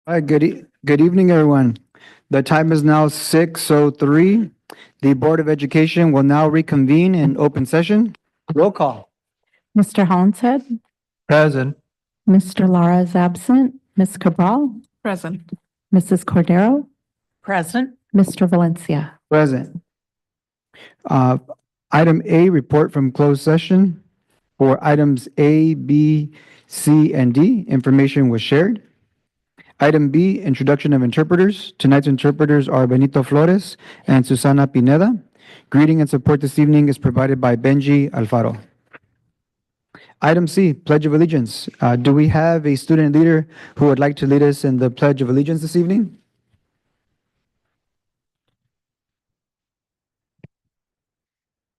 Hi, good evening, everyone. The time is now 6:03. The Board of Education will now reconvene in open session. Roll call. Mr. Hollinshead, Present. Mr. Lara is absent. Ms. Cabral, Present. Mrs. Cordero, Present. Mr. Valencia. Present. Uh, Item A, report from closed session. For items A, B, C, and D, information was shared. Item B, introduction of interpreters. Tonight's interpreters are Benito Flores and Susana Pineda. Greeting and support this evening is provided by Benji Alfaro. Item C, Pledge of Allegiance. Do we have a student leader who would like to lead us in the Pledge of Allegiance this evening?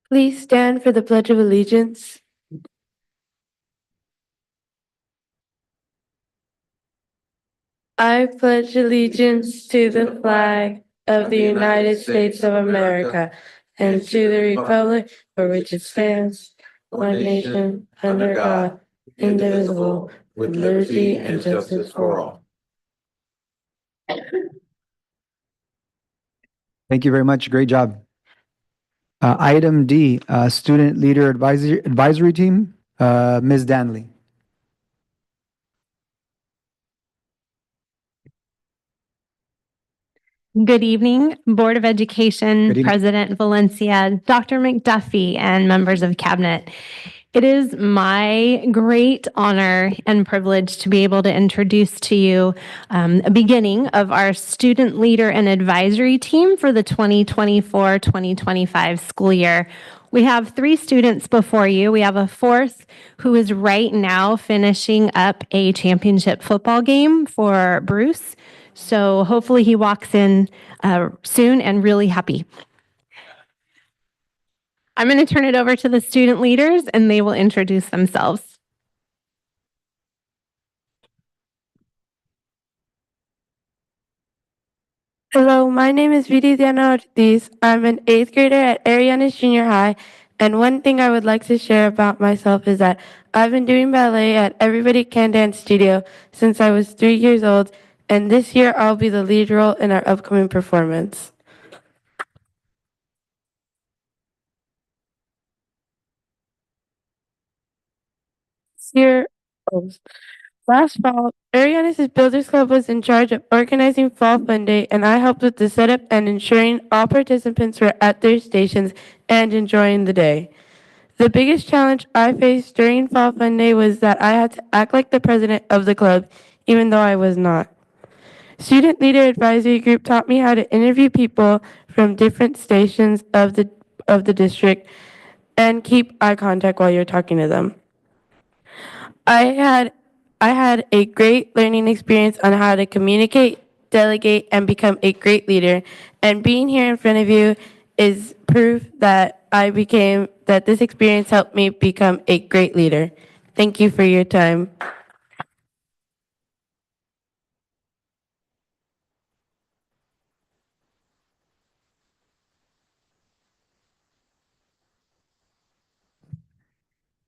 Please stand for the Pledge of Allegiance. I pledge allegiance to the flag of the United States of America and to the republic for which it stands, one nation, under God, indivisible, with liberty and justice for all. Thank you very much. Great job. Item D, Student Leader Advisory Team, Ms. Danley. Good evening, Board of Education, Good evening. President Valencia, Dr. McDuffie, and members of Cabinet. It is my great honor and privilege to be able to introduce to you a beginning of our Student Leader and Advisory Team for the 2024-2025 school year. We have 3 students before you. We have a 4th who is right now finishing up a championship football game for Bruce. So hopefully he walks in soon and really happy. I'm going to turn it over to the student leaders and they will introduce themselves. Hello, my name is Viridiana Ortiz. I'm an 8th grader at Arianes Junior High. And one thing I would like to share about myself is that I've been doing ballet at Everybody Can Dance Studio since I was 3 years old. And this year I'll be the lead role in our upcoming performance. Here, last fall, Arianes' Builders Club was in charge of organizing Fall Fun Day, and I helped with the setup and ensuring all participants were at their stations and enjoying the day. The biggest challenge I faced during Fall Fun Day was that I had to act like the president of the club, even though I was not. Student Leader Advisory Group taught me how to interview people from different stations of the district and keep eye contact while you're talking to them. I had a great learning experience on how to communicate, delegate, and become a great leader. And being here in front of you is proof that this experience helped me become a great leader. Thank you for your time.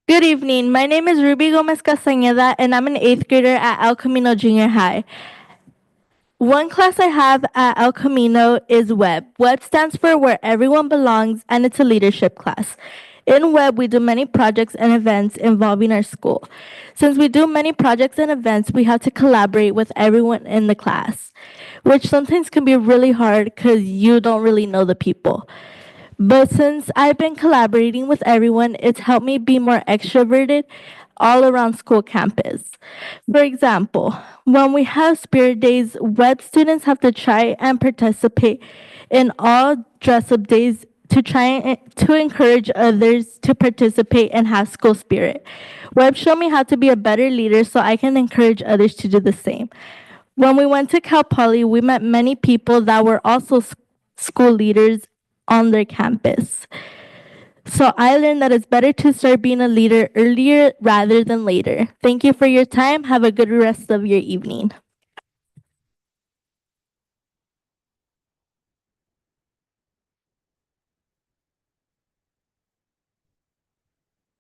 Good evening. My name is Ruby Gomez Castañeda, and I'm an 8th grader at El Camino Junior High. One class I have at El Camino is WEB. WEB stands for Where Everyone Belongs, and it's a leadership class. In WEB, we do many projects and events involving our school. Since we do many projects and events, we have to collaborate with everyone in the class, which sometimes can be really hard because you don't really know the people. But since I've been collaborating with everyone, it's helped me be more extroverted all around school campus. For example, when we have spirit days, WEB students have to try and participate in all dress-up days to try to encourage others to participate and have school spirit. WEB showed me how to be a better leader so I can encourage others to do the same. When we went to Cal Poly, we met many people that were also school leaders on their campus. So I learned that it's better to start being a leader earlier rather than later. Thank you for your time. Have a good rest of your evening.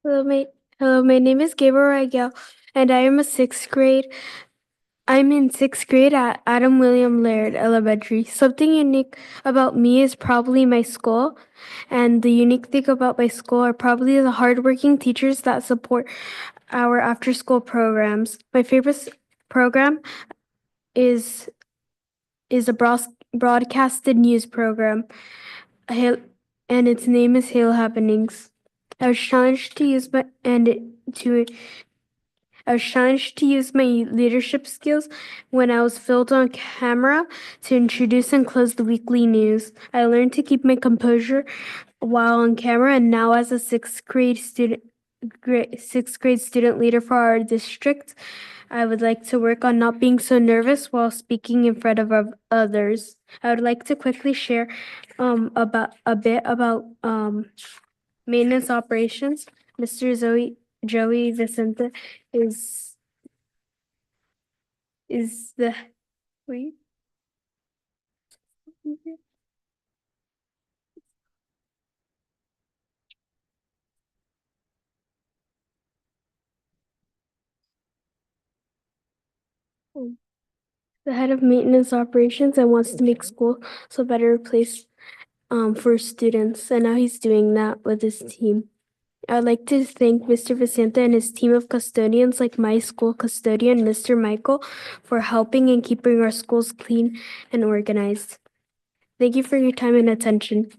Hello, my name is Gabriel Rigel, and I am a 6th grade I'm in sixth grade at Adam William Laird Elementary. Something unique about me is probably my school. And the unique thing about my school are probably the hardworking teachers that support our after school programs. My favorite program is a broadcasted news program, and its name is Hail Happenings. I was challenged to use my leadership skills when I was filmed on camera to introduce and close the weekly news. I learned to keep my composure while on camera, and now as a sixth grade student leader for our district, I would like to work on not being so nervous while speaking in front of others. I would like to quickly share about maintenance operations. Mr. Joey Vicente is the wait. The head of maintenance operations and wants to make school so better place for students, and now he's doing that with his team. I'd like to thank Mr. Vicente and his team of custodians like my school custodian, Mr. Michael, for helping and keeping our schools clean and organized. Thank you for your time and attention.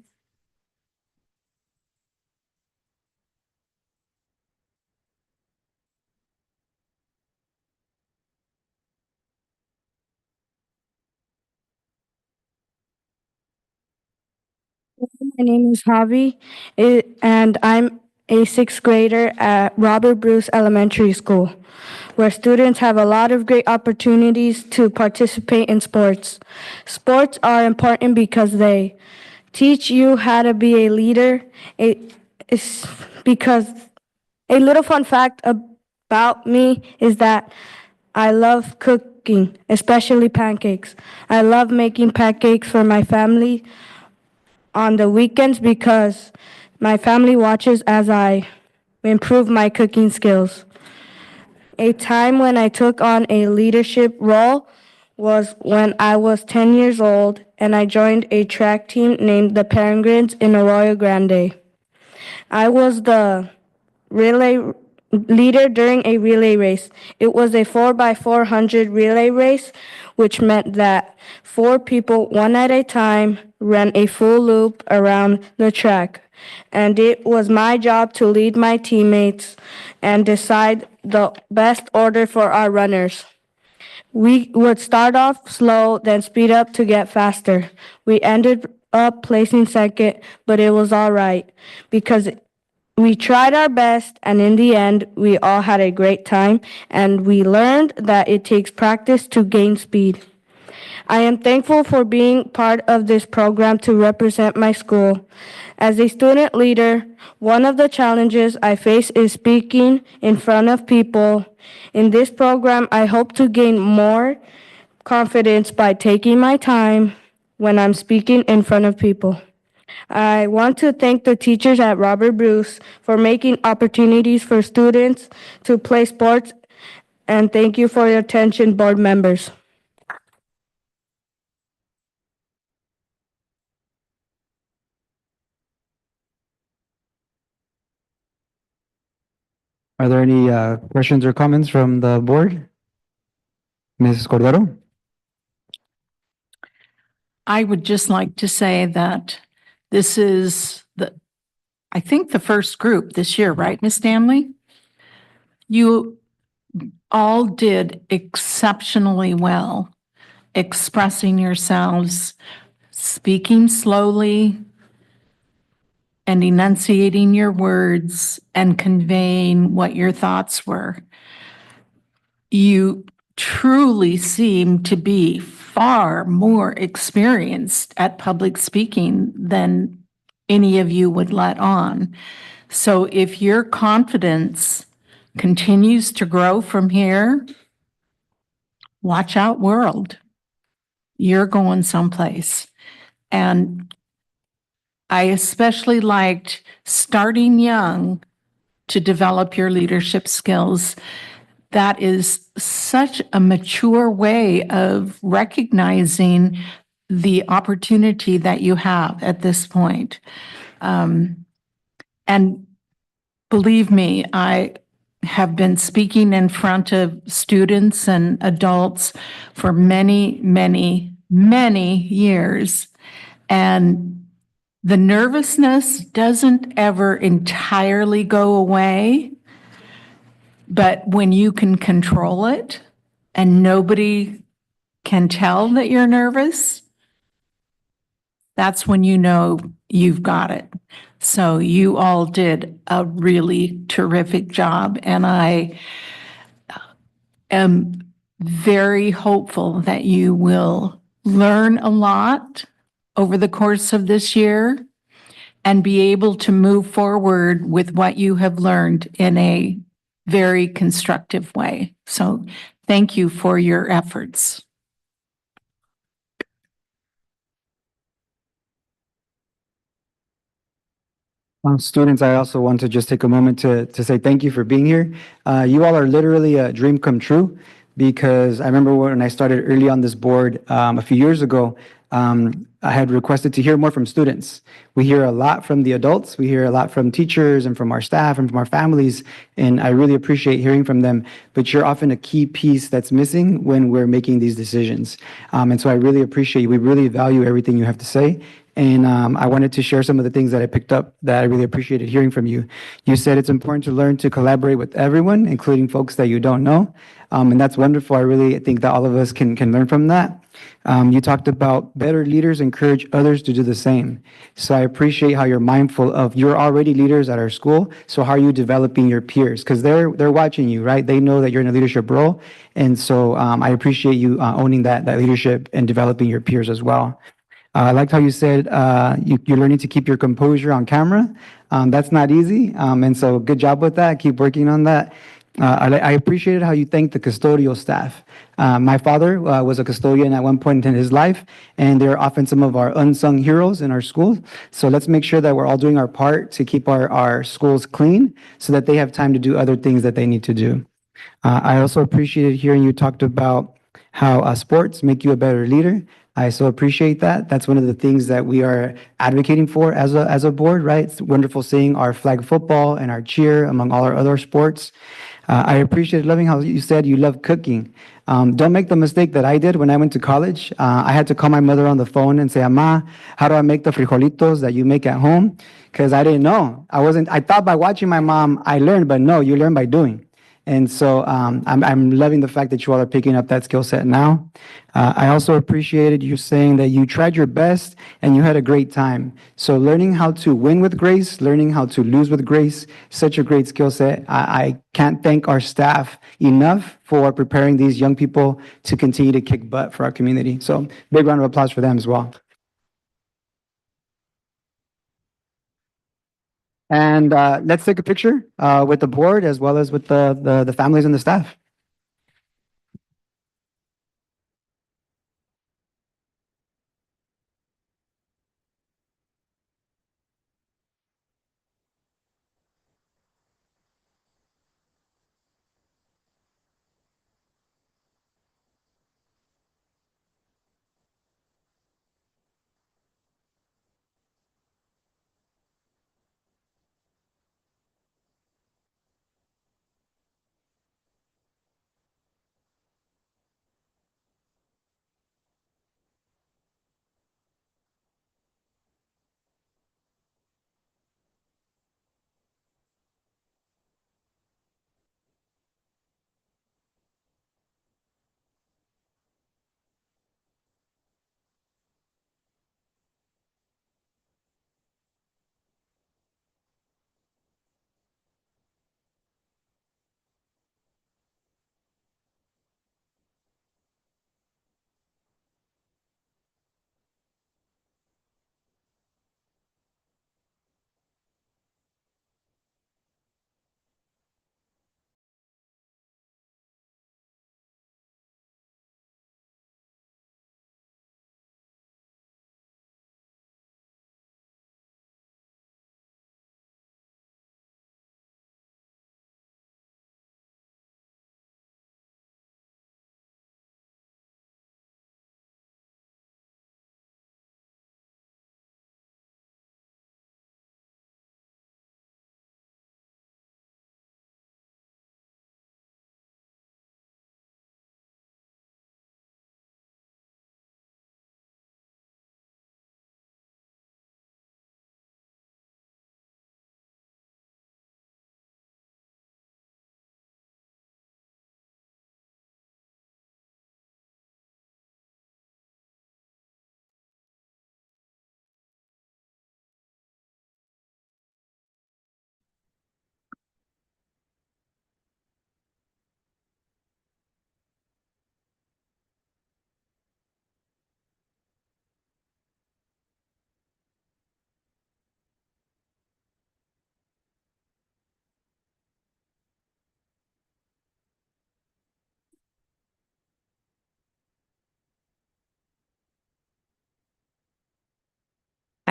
My name is Javi, and I'm a sixth grader at Robert Bruce Elementary School, where students have a lot of great opportunities to participate in sports. Sports are important because they teach you how to be a leader. Because a little fun fact about me is that I love cooking, especially pancakes. I love making pancakes for my family on the weekends because my family watches as I improve my cooking skills. A time when I took on a leadership role was when I was 10 years old and I joined a track team named the Peregrines in Arroyo Grande. I was the relay leader during a relay race. It was a 4x400 relay race, which meant that 4 people, one at a time, ran a full loop around the track. And it was my job to lead my teammates and decide the best order for our runners. We would start off slow, then speed up to get faster. We ended up placing second, but it was all right because we tried our best, and in the end, we all had a great time, and we learned that it takes practice to gain speed. I am thankful for being part of this program to represent my school. As a student leader, one of the challenges I face is speaking in front of people. In this program, I hope to gain more confidence by taking my time when I'm speaking in front of people. I want to thank the teachers at Robert Bruce for making opportunities for students to play sports, and thank you for your attention, board members. Are there any questions or comments from the board? Mrs. Cordero? I would just like to say that this is I think the first group this year, right, Ms. Stanley? You all did exceptionally well, expressing yourselves, speaking slowly, and enunciating your words and conveying what your thoughts were. You truly seem to be far more experienced at public speaking than any of you would let on. So if your confidence continues to grow from here, watch out, world. You're going someplace. And I especially liked starting young to develop your leadership skills. that is such a mature way of recognizing the opportunity that you have at this point. And believe me, I have been speaking in front of students and adults for many, many, many years. And the nervousness doesn't ever entirely go away. But when you can control it and nobody can tell that you're nervous, that's when you know you've got it. So you all did a really terrific job, and I am very hopeful that you will learn a lot over the course of this year and be able to move forward with what you have learned in a very constructive way. So thank you for your efforts. Students, I also want to just take a moment to say thank you for being here. You all are literally a dream come true, because I remember when I started early on this board a few years ago, I had requested to hear more from students. We hear a lot from the adults, we hear a lot from teachers and from our staff and from our families, and I really appreciate hearing from them, but you're often a key piece that's missing when we're making these decisions. And so I really appreciate you. We really value everything you have to say. And I wanted to share some of the things that I picked up that I really appreciated hearing from you. You said it's important to learn to collaborate with everyone, including folks that you don't know. And that's wonderful. I really think that all of us can learn from that. You talked about better leaders encourage others to do the same. So I appreciate how you're mindful of, you're already leaders at our school, so how are you developing your peers? Because they're watching you, right? They know that you're in a leadership role. And so I appreciate you owning that leadership and developing your peers as well. I liked how you said you're learning to keep your composure on camera. That's not easy, and so good job with that. Keep working on that. I appreciated how you thanked the custodial staff. My father was a custodian at one point in his life, and they're often some of our unsung heroes in our school. So let's make sure that we're all doing our part to keep our schools clean so that they have time to do other things that they need to do. I also appreciated hearing you talked about how sports make you a better leader. I so appreciate that. That's one of the things that we are advocating for as a board, right? It's wonderful seeing our flag football and our cheer among all our other sports. I appreciated loving how you said you love cooking. Don't make the mistake that I did when I went to college. I had to call my mother on the phone and say, "Ama, how do I make the frijolitos that you make at home?" Because I didn't know. I thought by watching my mom, I learned, but no, you learn by doing. And so I'm loving the fact that you all are picking up that skill set now. I also appreciated you saying that you tried your best and you had a great time. So learning how to win with grace, learning how to lose with grace, such a great skill set. I can't thank our staff enough for preparing these young people to continue to kick butt for our community. So big round of applause for them as well. And let's take a picture with the board as well as with the families and the staff.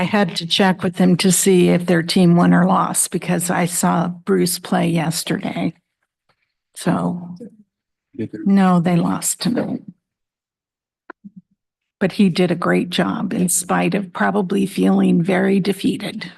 I had to check with them to see if their team won or lost because I saw Bruce play yesterday. So, no, they lost tonight. But he did a great job in spite of probably feeling very defeated.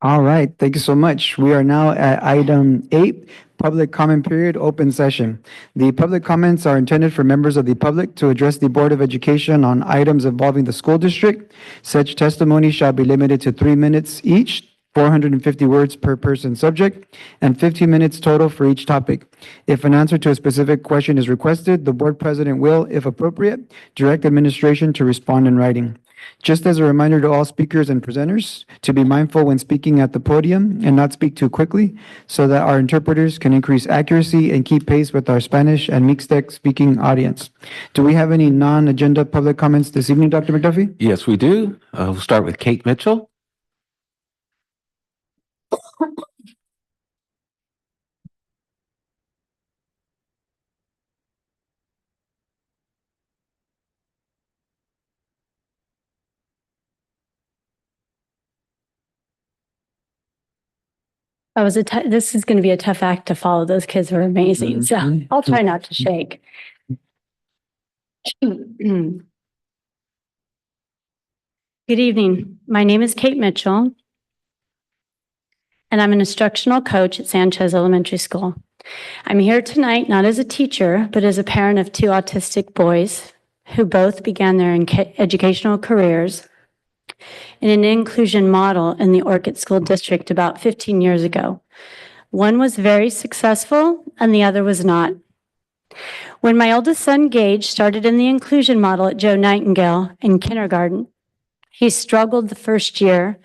All right, thank you so much. We are now at item 8, public comment period, open session. The public comments are intended for members of the public to address the Board of Education on items involving the school district. Such testimony shall be limited to 3 minutes each, 450 words per person subject, and 15 minutes total for each topic. If an answer to a specific question is requested, the board president will, if appropriate, direct administration to respond in writing. Just as a reminder to all speakers and presenters to be mindful when speaking at the podium and not speak too quickly so that our interpreters can increase accuracy and keep pace with our Spanish and Mixtec speaking audience. Do we have any non-agenda public comments this evening, Dr. McDuffie? Yes, we do. We'll start with Kate Mitchell. This is going to be a tough act to follow. Those kids are amazing. So I'll try not to shake. Good evening. My name is Kate Mitchell, and I'm an instructional coach at Sanchez Elementary School. I'm here tonight not as a teacher, but as a parent of 2 autistic boys who both began their educational careers in an inclusion model in the Orchid School District about 15 years ago. One was very successful and the other was not. When my oldest son, Gage, started in the inclusion model at Joe Nightingale in kindergarten, he struggled the first year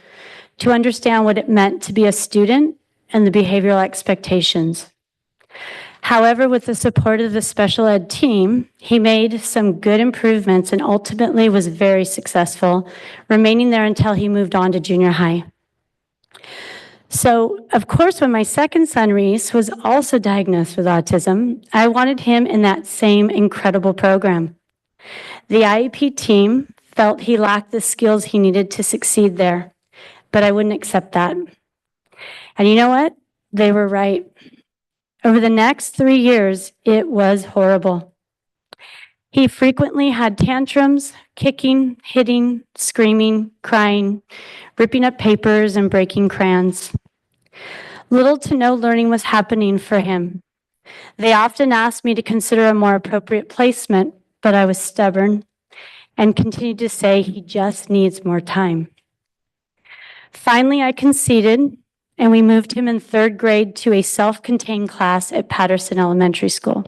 to understand what it meant to be a student and the behavioral expectations. However, with the support of the special ed team, he made some good improvements and ultimately was very successful, remaining there until he moved on to junior high. So, of course, when my second son, Reese, was also diagnosed with autism, I wanted him in that same incredible program. The IEP team felt he lacked the skills he needed to succeed there, but I wouldn't accept that. And you know what? They were right. Over the next 3 years, it was horrible. He frequently had tantrums, kicking, hitting, screaming, crying, ripping up papers, and breaking crayons. Little to no learning was happening for him. They often asked me to consider a more appropriate placement, but I was stubborn and continued to say he just needs more time. Finally, I conceded, and we moved him in 3rd grade to a self-contained class at Patterson Elementary School.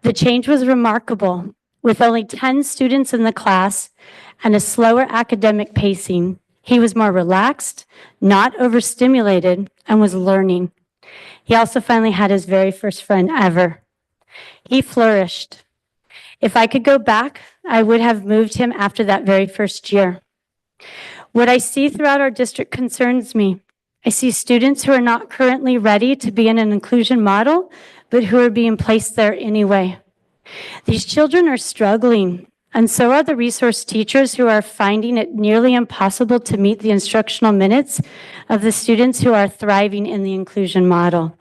The change was remarkable. With only 10 students in the class and a slower academic pacing, he was more relaxed, not overstimulated, and was learning. He also finally had his very first friend ever. He flourished. If I could go back, I would have moved him after that very first year. What I see throughout our district concerns me. I see students who are not currently ready to be in an inclusion model, but who are being placed there anyway. These children are struggling, and so are the resource teachers who are finding it nearly impossible to meet the instructional minutes of the students who are thriving in the inclusion model.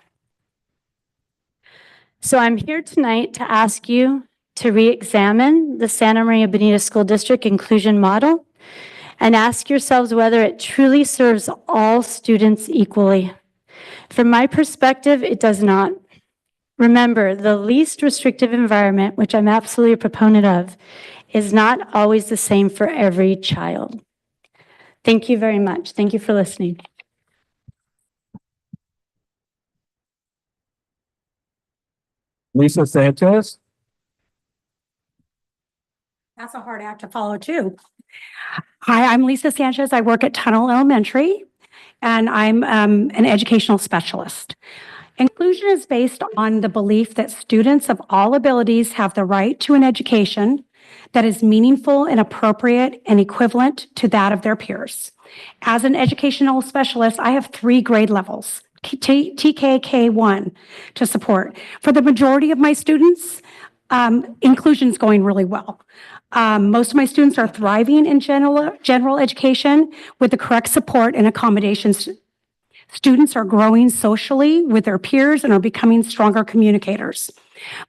So I'm here tonight to ask you to re-examine the Santa Maria Bonita School District inclusion model and ask yourselves whether it truly serves all students equally. From my perspective, it does not. Remember, the least restrictive environment, which I'm absolutely a proponent of, is not always the same for every child. Thank you very much. Thank you for listening. Lisa Sanchez. That's a hard act to follow, too. Hi, I'm Lisa Sanchez. I work at Tunnel Elementary, and I'm an educational specialist. Inclusion is based on the belief that students of all abilities have the right to an education that is meaningful and appropriate and equivalent to that of their peers. As an educational specialist, I have 3 grade levels, TKK1, to support. For the majority of my students, inclusion is going really well. Most of my students are thriving in general education with the correct support and accommodations. Students are growing socially with their peers and are becoming stronger communicators.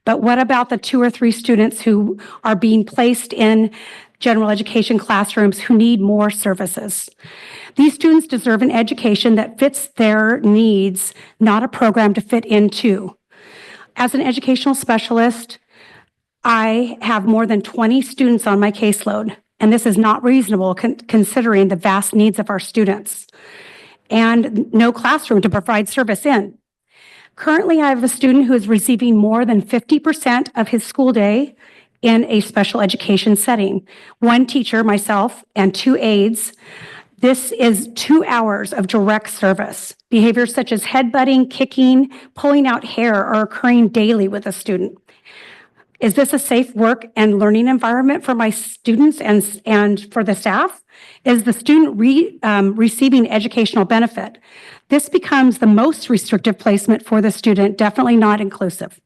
But what about the 2 or 3 students who are being placed in general education classrooms who need more services? These students deserve an education that fits their needs, not a program to fit into. As an educational specialist, I have more than 20 students on my caseload, and this is not reasonable considering the vast needs of our students and no classroom to provide service in. Currently, I have a student who is receiving more than 50% of his school day in a special education setting. 1 teacher, myself, and 2 aides. This is 2 hours of direct service. Behaviors such as headbutting, kicking, pulling out hair are occurring daily with a student. Is this a safe work and learning environment for my students and for the staff? Is the student receiving educational benefit? This becomes the most restrictive placement for the student, definitely not inclusive.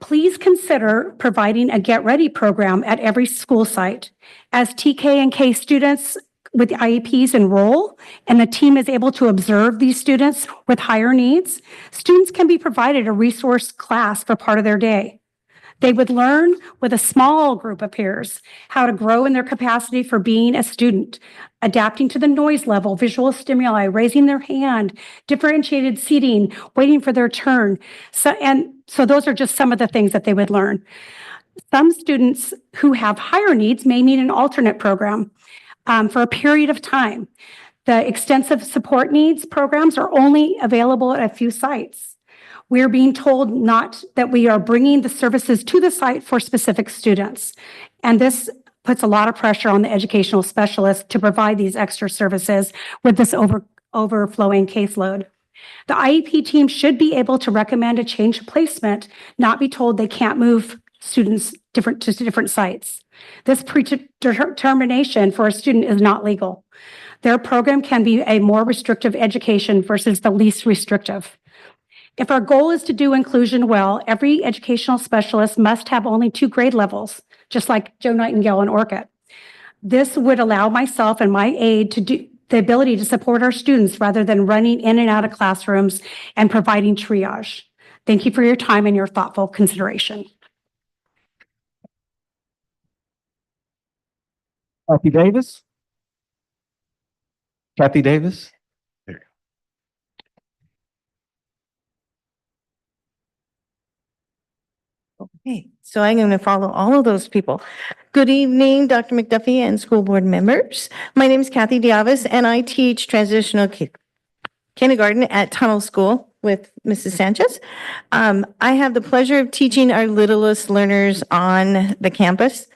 Please consider providing a Get Ready program at every school site. As TK and K students with IEPs enroll and the team is able to observe these students with higher needs, students can be provided a resource class for part of their day. They would learn with a small group of peers how to grow in their capacity for being a student, adapting to the noise level, visual stimuli, raising their hand, differentiated seating, waiting for their turn. So those are just some of the things that they would learn. Some students who have higher needs may need an alternate program for a period of time. The extensive support needs programs are only available at a few sites. We're being told not that we are bringing the services to the site for specific students. And this puts a lot of pressure on the educational specialist to provide these extra services with this overflowing caseload. The IEP team should be able to recommend a change of placement, not be told they can't move students to different sites. This predetermination for a student is not legal. Their program can be a more restrictive education versus the least restrictive. If our goal is to do inclusion well, every educational specialist must have only 2 grade levels, just like Joe Nightingale and Orchid. This would allow myself and my aide to do the ability to support our students rather than running in and out of classrooms and providing triage. Thank you for your time and your thoughtful consideration. Kathy Davis? Kathy Davis? Okay, so I'm going to follow all of those people. Good evening, Dr. McDuffie and school board members. My name is Kathy Diavas, and I teach transitional kindergarten at Tunnel School with Mrs. Sanchez. I have the pleasure of teaching our littlest learners on the campus.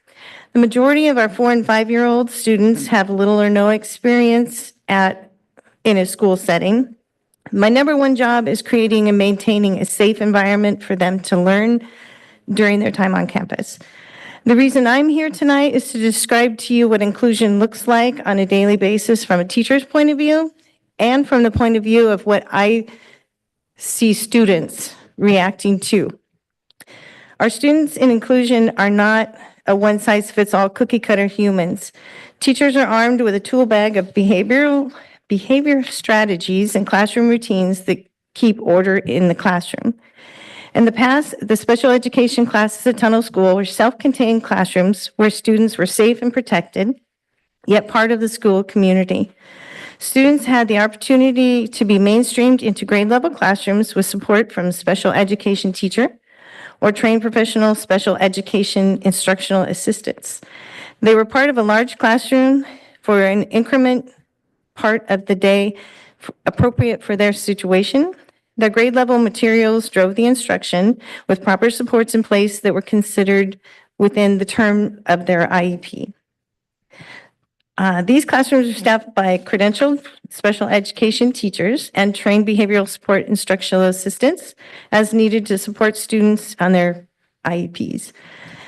The majority of our 4- and 5-year-old students have little or no experience in a school setting. My number one job is creating and maintaining a safe environment for them to learn during their time on campus. The reason I'm here tonight is to describe to you what inclusion looks like on a daily basis from a teacher's point of view and from the point of view of what I see students reacting to. Our students in inclusion are not a one-size-fits-all cookie-cutter humans. Teachers are armed with a tool bag of behavior strategies and classroom routines that keep order in the classroom. In the past, the special education classes at Tunnel School were self-contained classrooms where students were safe and protected, yet part of the school community. Students had the opportunity to be mainstreamed into grade level classrooms with support from a special education teacher or trained professional special education instructional assistants. They were part of a large classroom for an increment part of the day appropriate for their situation. Their grade level materials drove the instruction with proper supports in place that were considered within the term of their IEP. These classrooms are staffed by credentialed special education teachers and trained behavioral support instructional assistants as needed to support students on their IEPs.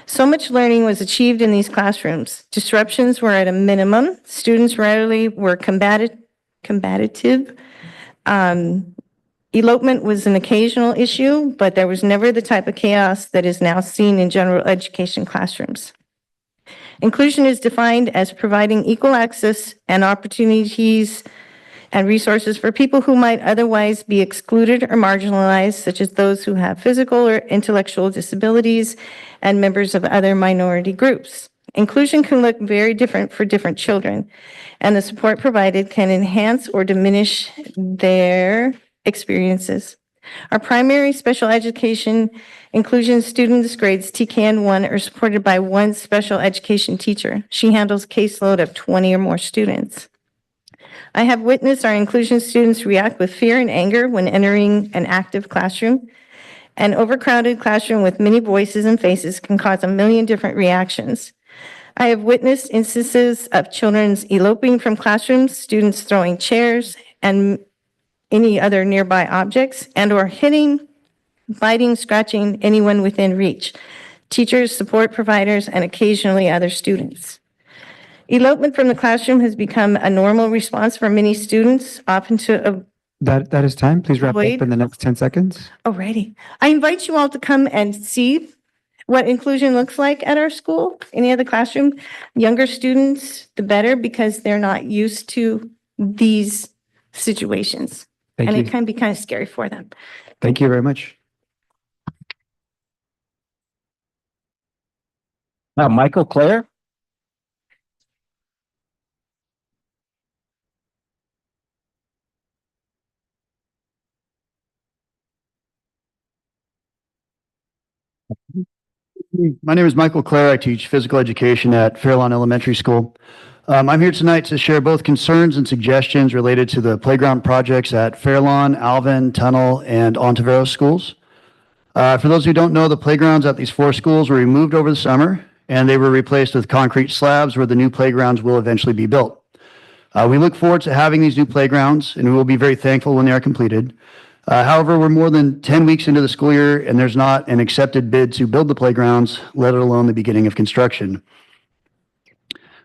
So much learning was achieved in these classrooms. Disruptions were at a minimum. Students rarely were combative. Elopement was an occasional issue, but there was never the type of chaos that is now seen in general education classrooms. Inclusion is defined as providing equal access and opportunities and resources for people who might otherwise be excluded or marginalized, such as those who have physical or intellectual disabilities and members of other minority groups. Inclusion can look very different for different children, and the support provided can enhance or diminish their experiences. Our primary special education inclusion students grades TKN1 are supported by one special education teacher. She handles a caseload of 20 or more students. I have witnessed our inclusion students react with fear and anger when entering an active classroom. An overcrowded classroom with many voices and faces can cause a million different reactions. I have witnessed instances of children eloping from classrooms, students throwing chairs and any other nearby objects, and/or hitting, biting, scratching anyone within reach, teachers, support providers, and occasionally other students. Elopement from the classroom has become a normal response for many students, often to That is time. Please wrap up avoid. in the next 10 seconds. Alrighty. I invite you all to come and see what inclusion looks like at our school, any other classroom. Younger students, the better, because they're not used to these situations. Thank And you. it can be kind of scary for them. Thank you very much. Now, Michael Clare. My name is Michael Clare. I teach physical education at Fairlawn Elementary School. I'm here tonight to share both concerns and suggestions related to the playground projects at Fairlawn, Alvin, Tunnel, and Ontiveros schools. For those who don't know, the playgrounds at these four schools were removed over the summer, and they were replaced with concrete slabs where the new playgrounds will eventually be built. We look forward to having these new playgrounds, and we will be very thankful when they are completed. However, we're more than 10 weeks into the school year, and there's not an accepted bid to build the playgrounds, let alone the beginning of construction.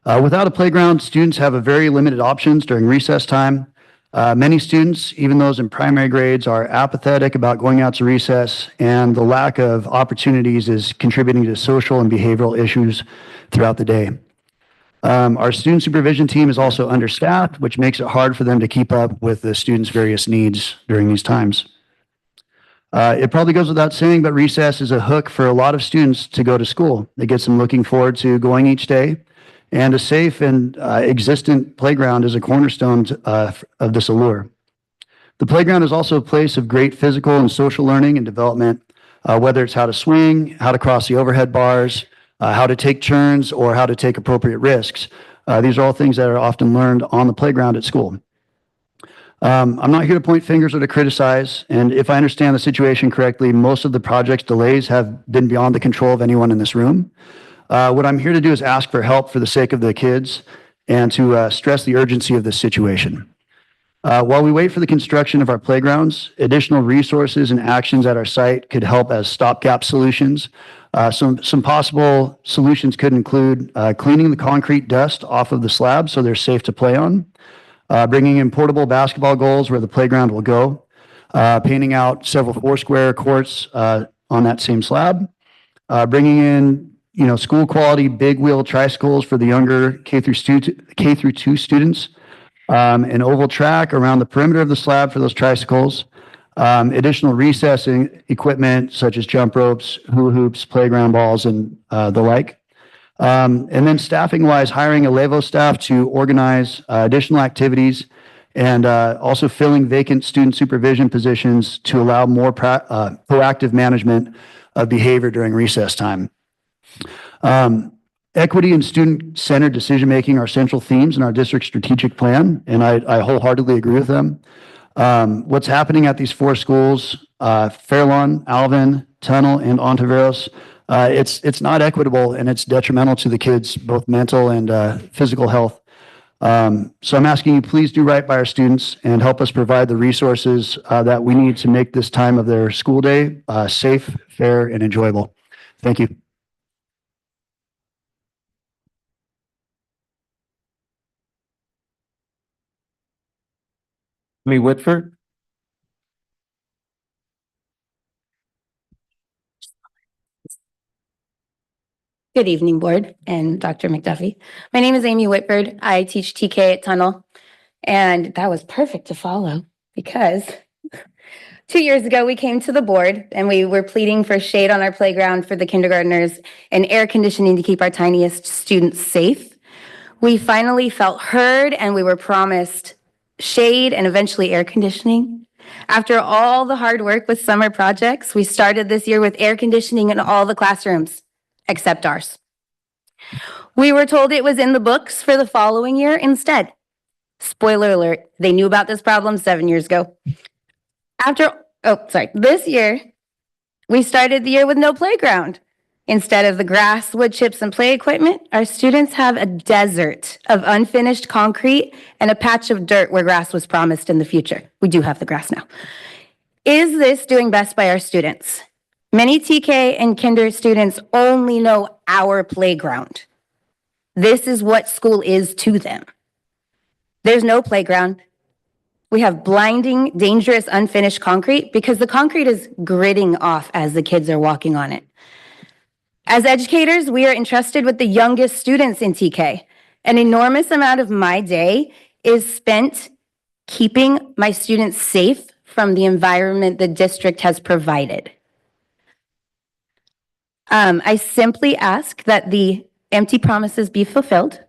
Without a playground, students have a very limited options during recess time. Many students, even those in primary grades, are apathetic about going out to recess, and the lack of opportunities is contributing to social and behavioral issues throughout the day. Our student supervision team is also understaffed, which makes it hard for them to keep up with the students' various needs during these times. It probably goes without saying, but recess is a hook for a lot of students to go to school. It gets them looking forward to going each day, and a safe and existent playground is a cornerstone of this allure. The playground is also a place of great physical and social learning and development, whether it's how to swing, how to cross the overhead bars, how to take turns, or how to take appropriate risks. These are all things that are often learned on the playground at school. I'm not here to point fingers or to criticize, and if I understand the situation correctly, most of the project's delays have been beyond the control of anyone in this room. What I'm here to do is ask for help for the sake of the kids and to stress the urgency of this situation. While we wait for the construction of our playgrounds, additional resources and actions at our site could help as stopgap solutions. Some possible solutions could include cleaning the concrete dust off of the slab so they're safe to play on, bringing in portable basketball goals where the playground will go, painting out several four-square courts on that same slab, bringing in school quality big wheel tricycles for the younger K through 2 students, an oval track around the perimeter of the slab for those tricycles, additional recessing equipment such as jump ropes, hula hoops, playground balls, and the like. And then staffing wise, hiring a Levo staff to organize additional activities and also filling vacant student supervision positions to allow more proactive management of behavior during recess time. Equity and student-centered decision-making are central themes in our district strategic plan, and I wholeheartedly agree with them. What's happening at these four schools, Fairlawn, Alvin, Tunnel, and Ontiveros, it's not equitable, and it's detrimental to the kids' both mental and physical health. So I'm asking you, please do right by our students and help us provide the resources that we need to make this time of their school day safe, fair, and enjoyable. Thank you. Lee Whitford. Good evening, board and Dr. McDuffie. My name is Amy Whitford. I teach TK at Tunnel, and that was perfect to follow because 2 years ago we came to the board and we were pleading for shade on our playground for the kindergartners and air conditioning to keep our tiniest students safe. We finally felt heard and we were promised shade and eventually air conditioning. After all the hard work with summer projects, we started this year with air conditioning in all the classrooms except ours. We were told it was in the books for the following year instead. Spoiler alert, they knew about this problem 7 years ago. This year, we started the year with no playground. Instead of the grass, wood chips, and play equipment, our students have a desert of unfinished concrete and a patch of dirt where grass was promised in the future. We do have the grass now. Is this doing best by our students? Many TK and kinder students only know our playground. This is what school is to them. There's no playground. We have blinding, dangerous, unfinished concrete because the concrete is gritting off as the kids are walking on it. As educators, we are entrusted with the youngest students in TK. An enormous amount of my day is spent keeping my students safe from the environment the district has provided. I simply ask that the empty promises be fulfilled.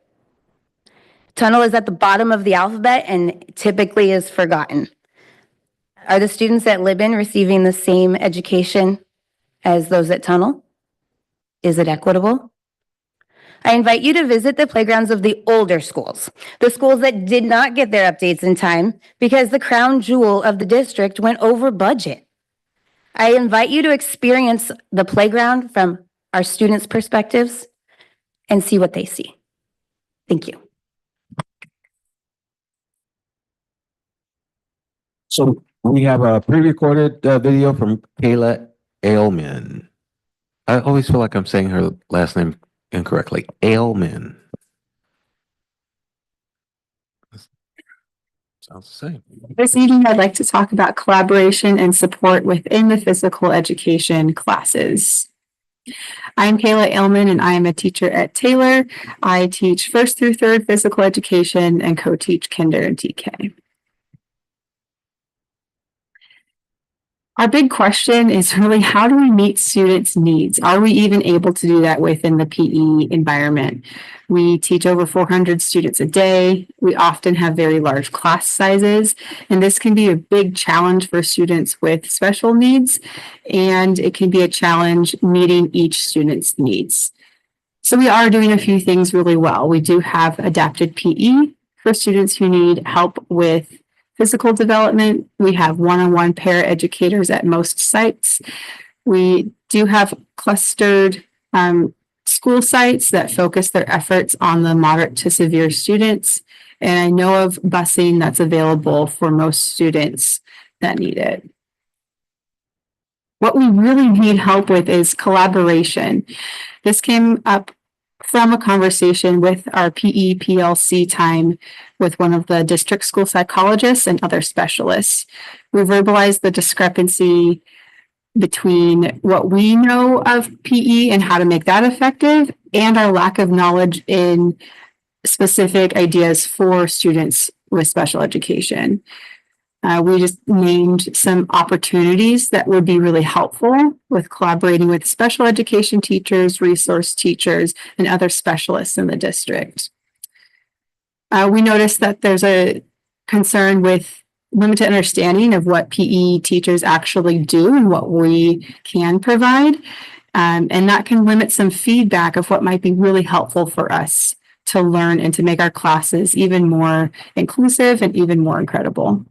Tunnel is at the bottom of the alphabet and typically is forgotten. Are the students at Libin receiving the same education as those at Tunnel? Is it equitable? I invite you to visit the playgrounds of the older schools, the schools that did not get their updates in time because the crown jewel of the district went over budget. I invite you to experience the playground from our students' perspectives and see what they see. Thank you. So we have a pre-recorded video from Kayla Ailman. I always feel like I'm saying her last name incorrectly. Ailman. Sounds the same. This evening, I'd like to talk about collaboration and support within the physical education classes. I'm Kayla Ailman, and I am a teacher at Taylor. I teach 1st through 3rd physical education and co-teach kinder and TK. Our big question is really, how do we meet students' needs? Are we even able to do that within the PE environment? We teach over 400 students a day. We often have very large class sizes, and this can be a big challenge for students with special needs, and it can be a challenge meeting each student's needs. So we are doing a few things really well. We do have adapted PE for students who need help with physical development. We have one-on-one para-educators at most sites. We do have clustered school sites that focus their efforts on the moderate to severe students. And I know of busing that's available for most students that need it. What we really need help with is collaboration. This came up from a conversation with our PE PLC time with one of the district school psychologists and other specialists. We verbalized the discrepancy between what we know of PE and how to make that effective and our lack of knowledge in specific ideas for students with special education. We just named some opportunities that would be really helpful with collaborating with special education teachers, resource teachers, and other specialists in the district. We noticed that there's a concern with limited understanding of what PE teachers actually do and what we can provide. And that can limit some feedback of what might be really helpful for us to learn and to make our classes even more inclusive and even more incredible.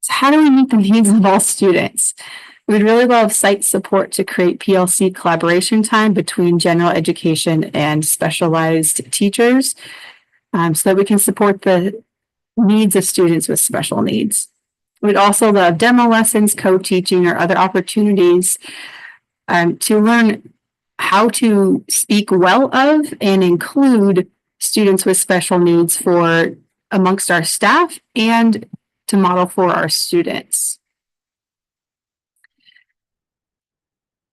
So how do we meet the needs of all students? We'd really love site support to create PLC collaboration time between general education and specialized teachers so that we can support the needs of students with special needs. We'd also love demo lessons, co-teaching, or other opportunities to learn how to speak well of and include students with special needs for amongst our staff and to model for our students.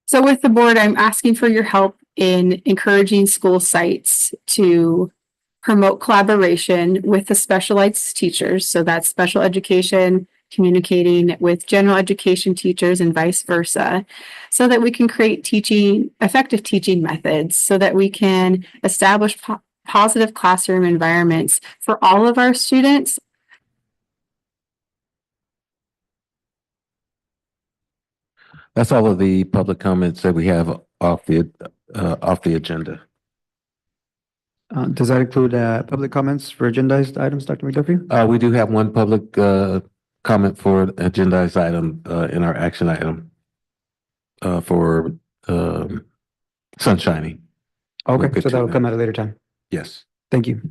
So with the board, I'm asking for your help in encouraging school sites to promote collaboration with the specialized teachers. So that's special education, communicating with general education teachers and vice versa, so that we can create effective teaching methods, so that we can establish positive classroom environments for all of our students. That's all of the public comments that we have off the agenda. Does that include public comments for agendized items, Dr. McDuffie? We do have one public comment for agendized item in our action item for sunshiny. Okay, so that will come at a later time. Yes. Thank you.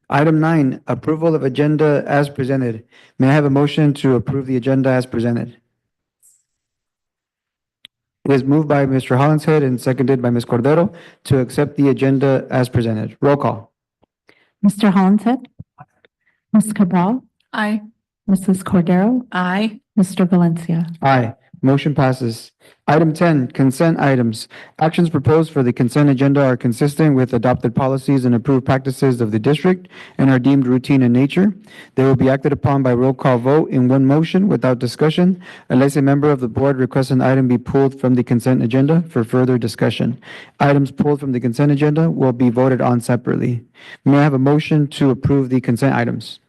Item 9, approval of agenda as presented. May I have a motion to approve the agenda as presented? It is moved by Mr. Hollinshead and seconded by Ms. Cordero to accept the agenda as presented. Roll call. Mr. Hollinshead? Ms. Cabral? Aye. Mrs. Cordero? Aye. Mr. Valencia? Aye. Motion passes. Item 10, consent items. Actions proposed for the consent agenda are consistent with adopted policies and approved practices of the district and are deemed routine in nature. They will be acted upon by roll call vote in one motion without discussion, unless a member of the board requests an item be pulled from the consent agenda for further discussion. Items pulled from the consent agenda will be voted on separately. May I have a motion to approve the consent items?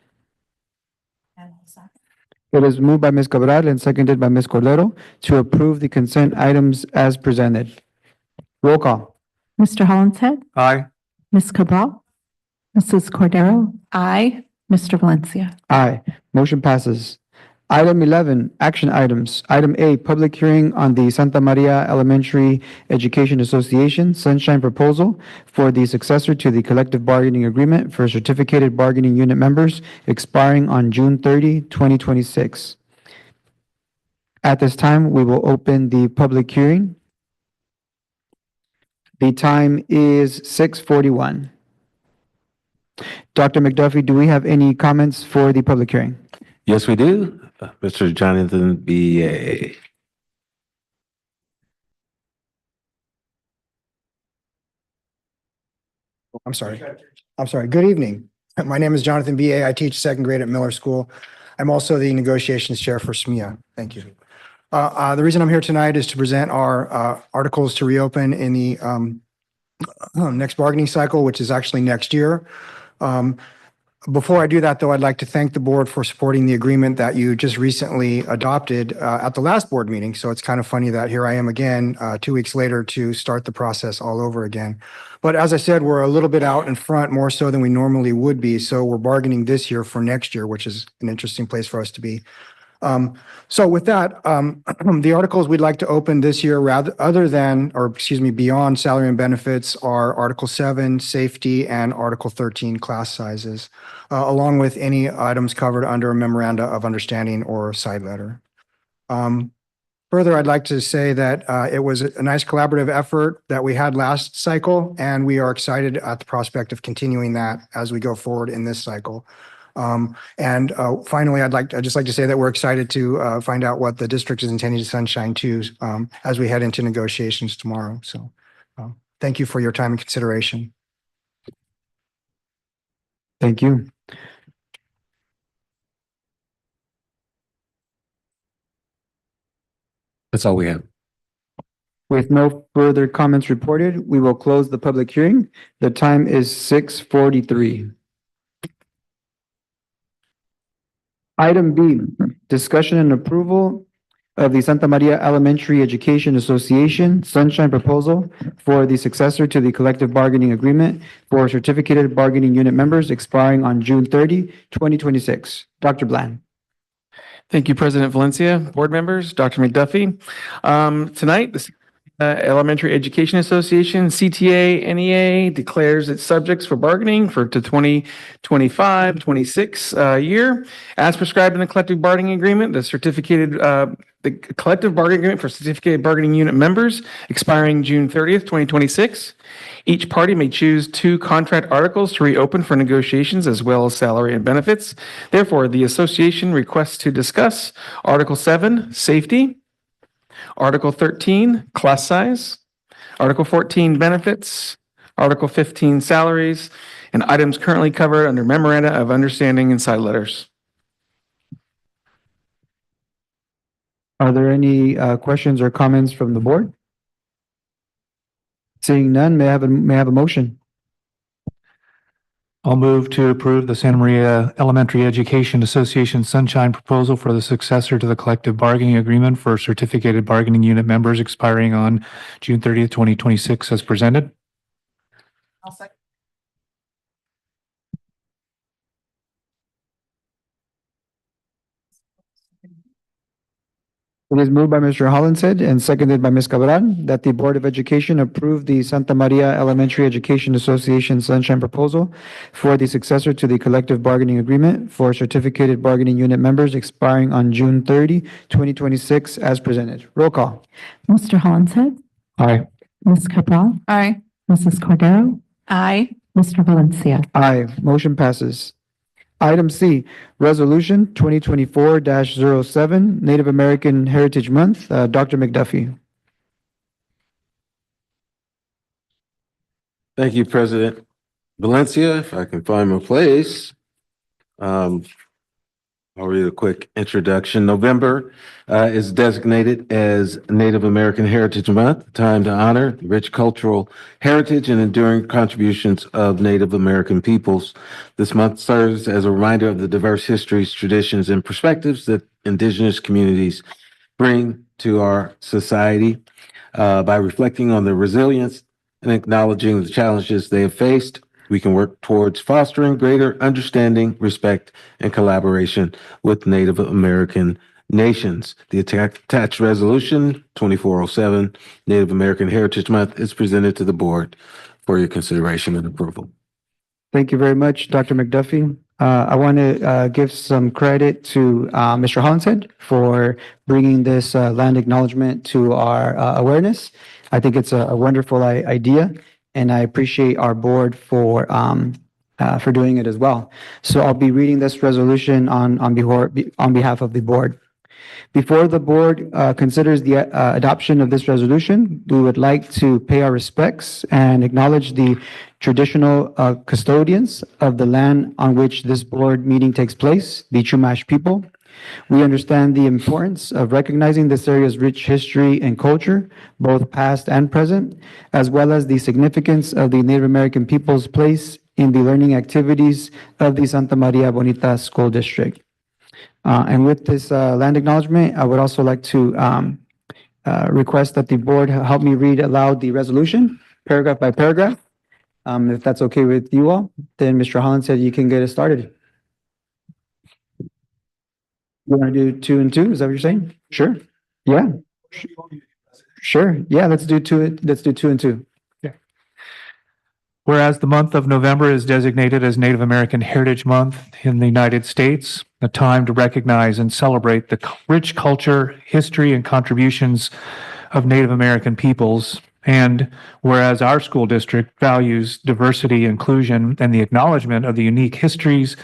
It is moved by Ms. Cabral and seconded by Ms. Cordero to approve the consent items as presented. Roll call. Mr. Hollinshead? Aye. Ms. Cabral? Mrs. Cordero? Aye. Mr. Valencia? Aye. Motion passes. Item 11, action items. Item A, public hearing on the Santa Maria Elementary Education Association Sunshine Proposal for the successor to the collective bargaining agreement for certificated bargaining unit members expiring on June 30, 2026. At this time, we will open the public hearing. The time is 6:41. Dr. McDuffie, do we have any comments for the public hearing? Yes, we do. Mr. Jonathan B.A. I'm sorry. Good evening. My name is Jonathan B.A. I teach second grade at Miller School. I'm also the negotiations chair for SMEA. Thank you. The reason I'm here tonight is to present our articles to reopen in the next bargaining cycle, which is actually next year. Before I do that, though, I'd like to thank the board for supporting the agreement that you just recently adopted at the last board meeting. So it's kind of funny that here I am again 2 weeks later to start the process all over again. But as I said, we're a little bit out in front, more so than we normally would be. So we're bargaining this year for next year, which is an interesting place for us to be. So with that, the articles we'd like to open this year, beyond salary and benefits, are Article 7, safety, and Article 13, class sizes, along with any items covered under a memoranda of understanding or side letter. Further, I'd like to say that it was a nice collaborative effort that we had last cycle, and we are excited at the prospect of continuing that as we go forward in this cycle. Finally, I'd just like to say that we're excited to find out what the district is intending to sunshine to as we head into negotiations tomorrow. So thank you for your time and consideration. Thank you. That's all we have. With no further comments reported, we will close the public hearing. The time is 6:43. Item B, discussion and approval of the Santa Maria Elementary Education Association Sunshine Proposal for the successor to the collective bargaining agreement for certificated bargaining unit members expiring on June 30, 2026. Dr. Bland. Thank you, President Valencia, board members, Dr. McDuffie. Tonight, the Elementary Education Association, CTA, NEA, declares its subjects for bargaining for the 2025-26 year. As prescribed in the collective bargaining agreement, the collective bargaining agreement for certificated bargaining unit members expiring June 30th, 2026. Each party may choose 2 contract articles to reopen for negotiations as well as salary and benefits. Therefore, the association requests to discuss Article 7, safety, Article 13, class size. Article 14, benefits. Article 15, salaries, and items currently covered under memoranda of understanding and side letters. Are there any questions or comments from the board? Seeing none, may I have a motion? I'll move to approve the Santa Maria Elementary Education Association Sunshine proposal for the successor to the collective bargaining agreement for certificated bargaining unit members expiring on June 30th, 2026 as presented. I'll second. It is moved by Mr. Hollinshead and seconded by Ms. Cabral that the Board of Education approve the Santa Maria Elementary Education Association Sunshine proposal for the successor to the collective bargaining agreement for certificated bargaining unit members expiring on June 30, 2026 as presented. Roll call. Mr. Hollinshead, Aye. Ms. Cabral, Aye. Mrs. Cordero, Aye. Mr. Valencia. Aye. Motion passes. Item C, Resolution 2024-07, Native American Heritage Month. Dr. McDuffie. Thank you, President Valencia. If I can find my place. I'll read a quick introduction. November is designated as Native American Heritage Month, a time to honor the rich cultural heritage and enduring contributions of Native American peoples. This month serves as a reminder of the diverse histories, traditions, and perspectives that Indigenous communities bring to our society. By reflecting on their resilience and acknowledging the challenges they have faced, we can work towards fostering greater understanding, respect, and collaboration with Native American nations. The attached resolution 2407, Native American Heritage Month, is presented to the board for your consideration and approval. Thank you very much, Dr. McDuffie. I want to give some credit to Mr. Hollinshead for bringing this land acknowledgement to our awareness. I think it's a wonderful idea, and I appreciate our board for doing it as well. So I'll be reading this resolution on behalf of the board. Before the board considers the adoption of this resolution, we would like to pay our respects and acknowledge the traditional custodians of the land on which this board meeting takes place, the Chumash people. We understand the importance of recognizing this area's rich history and culture, both past and present, as well as the significance of the Native American people's place in the learning activities of the Santa Maria Bonita School District. And with this land acknowledgement, I would also like to request that the board help me read aloud the resolution, paragraph by paragraph. If that's okay with you all, then Mr. Hollinshead, you can get it started. You want to do 2 and 2? Is that what you're saying? Sure. Yeah. Sure. Yeah, let's do 2. Let's do 2 and 2. Whereas the month of November is designated as Native American Heritage Month in the United States, a time to recognize and celebrate the rich culture, history, and contributions of Native American peoples. And whereas our school district values diversity, inclusion, and the acknowledgement of the unique histories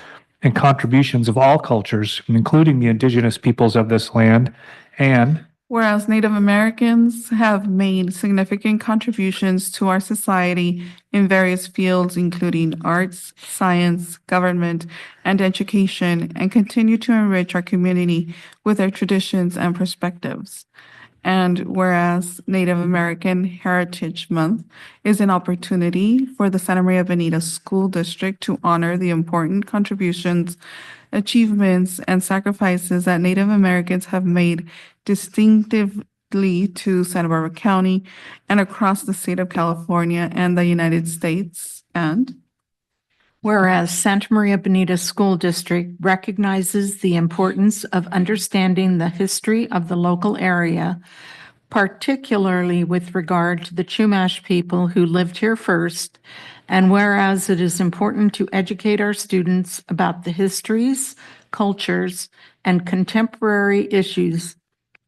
and contributions of all cultures, including the indigenous peoples of this land, and whereas Native Americans have made significant contributions to our society in various fields, including arts, science, government, and education, and continue to enrich our community with their traditions and perspectives. And whereas Native American Heritage Month is an opportunity for the Santa Maria Bonita School District to honor the important contributions, achievements, and sacrifices that Native Americans have made distinctively to Santa Barbara County and across the state of California and the United States. And whereas Santa Maria Bonita School District recognizes the importance of understanding the history of the local area, particularly with regard to the Chumash people who lived here first, and whereas it is important to educate our students about the histories, cultures, and contemporary issues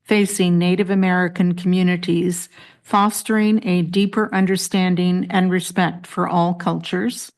facing Native American communities, fostering a deeper understanding and respect for all cultures.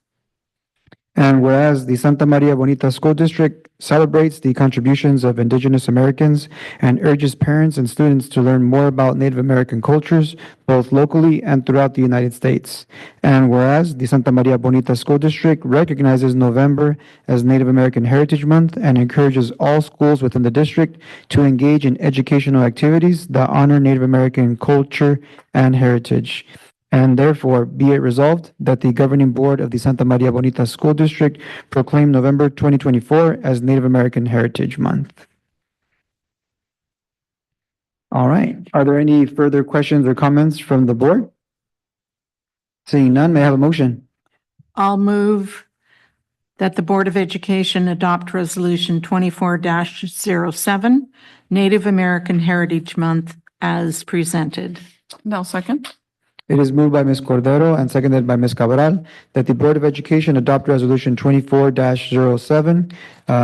And whereas the Santa Maria Bonita School District celebrates the contributions of Indigenous Americans and urges parents and students to learn more about Native American cultures, both locally and throughout the United States. And whereas the Santa Maria Bonita School District recognizes November as Native American Heritage Month and encourages all schools within the district to engage in educational activities that honor Native American culture and heritage. And therefore, be it resolved that the governing board of the Santa Maria Bonita School District proclaim November 2024 as Native American Heritage Month. All right. Are there any further questions or comments from the board? Seeing none, may I have a motion? I'll move that the Board of Education adopt Resolution 24-07, Native American Heritage Month as presented. No, second. It is moved by Ms. Cordero and seconded by Ms. Cabral that the Board of Education adopt Resolution 24-07,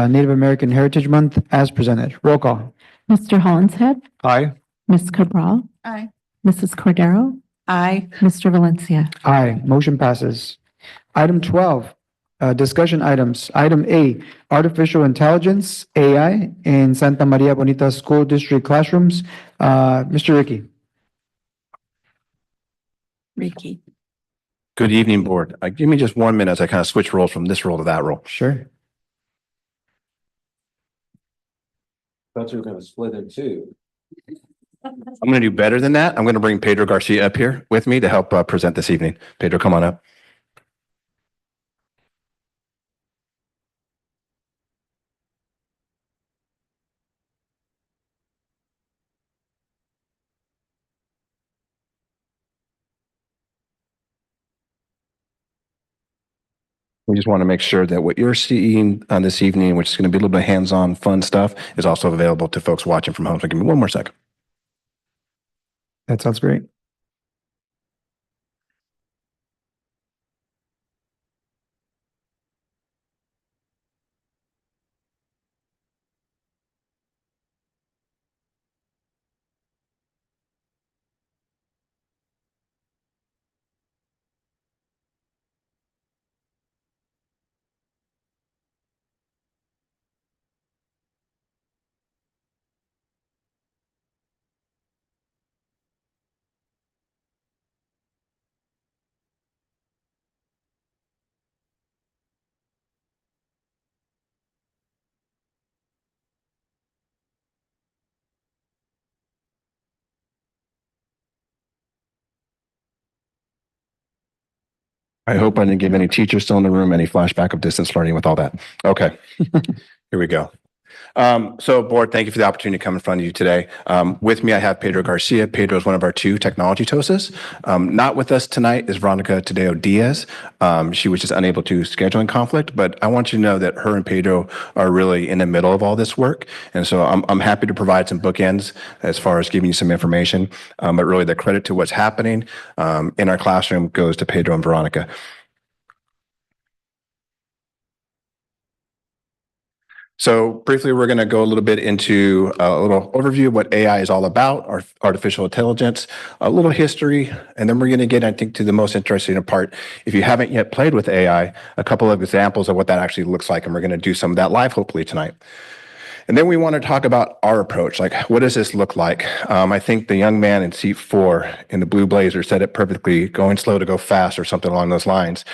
Native American Heritage Month as presented. Roll call. Mr. Hollinshead, Aye. Ms. Cabral, Aye. Mrs. Cordero, Aye. Mr. Valencia. Aye. Motion passes. Item 12, discussion items. Item A, artificial intelligence, AI, in Santa Maria Bonita School District classrooms. Mr. Ricky. Ricky. Good evening, board. Give me just 1 minute as I kind of switch roles from this role to that role. Sure. Thought you were going to split it too. I'm going to do better than that. I'm going to bring Pedro Garcia up here with me to help present this evening. Pedro, come on up. We just want to make sure that what you're seeing on this evening, which is going to be a little bit hands-on fun stuff, is also available to folks watching from home. So give me 1 more second. That sounds great. I hope I didn't give any teachers still in the room any flashback of distance learning with all that. Okay, here we go. So board, thank you for the opportunity to come in front of you today. With me, I have Pedro Garcia. Pedro is one of our 2 technology TOSAs. Not with us tonight is Veronica Tadeo Diaz. She was just unable to scheduling conflict, but I want you to know that her and Pedro are really in the middle of all this work. And so I'm happy to provide some bookends as far as giving you some information. But really the credit to what's happening in our classroom goes to Pedro and Veronica. So briefly, we're going to go a little bit into a little overview of what AI is all about, or artificial intelligence, a little history, and then we're going to get, I think, to the most interesting part. If you haven't yet played with AI, a couple of examples of what that actually looks like, and we're going to do some of that live, hopefully, tonight. And then we want to talk about our approach, like what does this look like? I think the young man in seat 4 in the blue blazer said it perfectly, going slow to go fast or something along those lines,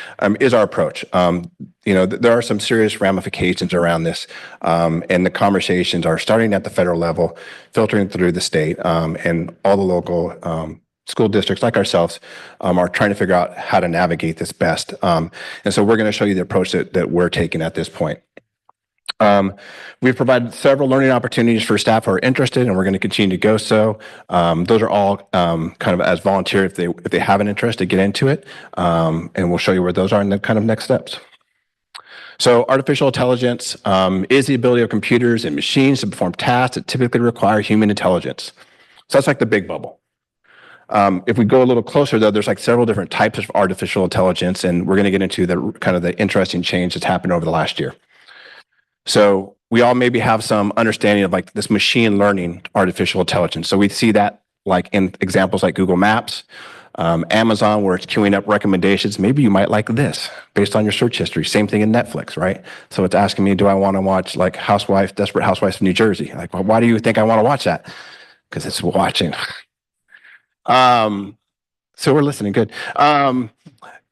is our approach. There are some serious ramifications around this, and the conversations are starting at the federal level, filtering through the state, and all the local school districts like ourselves are trying to figure out how to navigate this best. And so we're going to show you the approach that we're taking at this point. We've provided several learning opportunities for staff who are interested, and we're going to continue to go so. Those are all kind of as volunteer if they have an interest to get into it, and we'll show you where those are in the kind of next steps. So artificial intelligence is the ability of computers and machines to perform tasks that typically require human intelligence. So that's like the big bubble. If we go a little closer, though, there's like several different types of artificial intelligence, and we're going to get into the kind of the interesting change that's happened over the last year. So we all maybe have some understanding of like this machine learning artificial intelligence. So we see that like in examples like Google Maps, Amazon, where it's queuing up recommendations. Maybe you might like this based on your search history. Same thing in Netflix, right? So it's asking me, do I want to watch like Desperate Housewives of New Jersey? Like, well, why do you think I want to watch that? Because it's watching. So we're listening, good.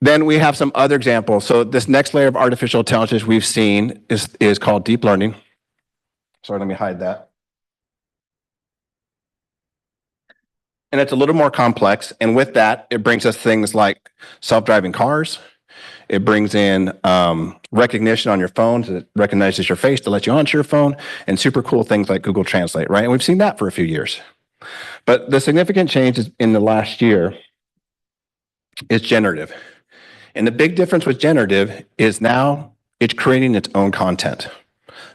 Then we have some other examples. So this next layer of artificial intelligence we've seen is called deep learning. Sorry, let me hide that. And it's a little more complex. And with that, it brings us things like self-driving cars. It brings in recognition on your phone. So it recognizes your face to let you onto your phone, and super cool things like Google Translate, right? And we've seen that for a few years. But the significant changes in the last year is generative. And the big difference with generative is now it's creating its own content.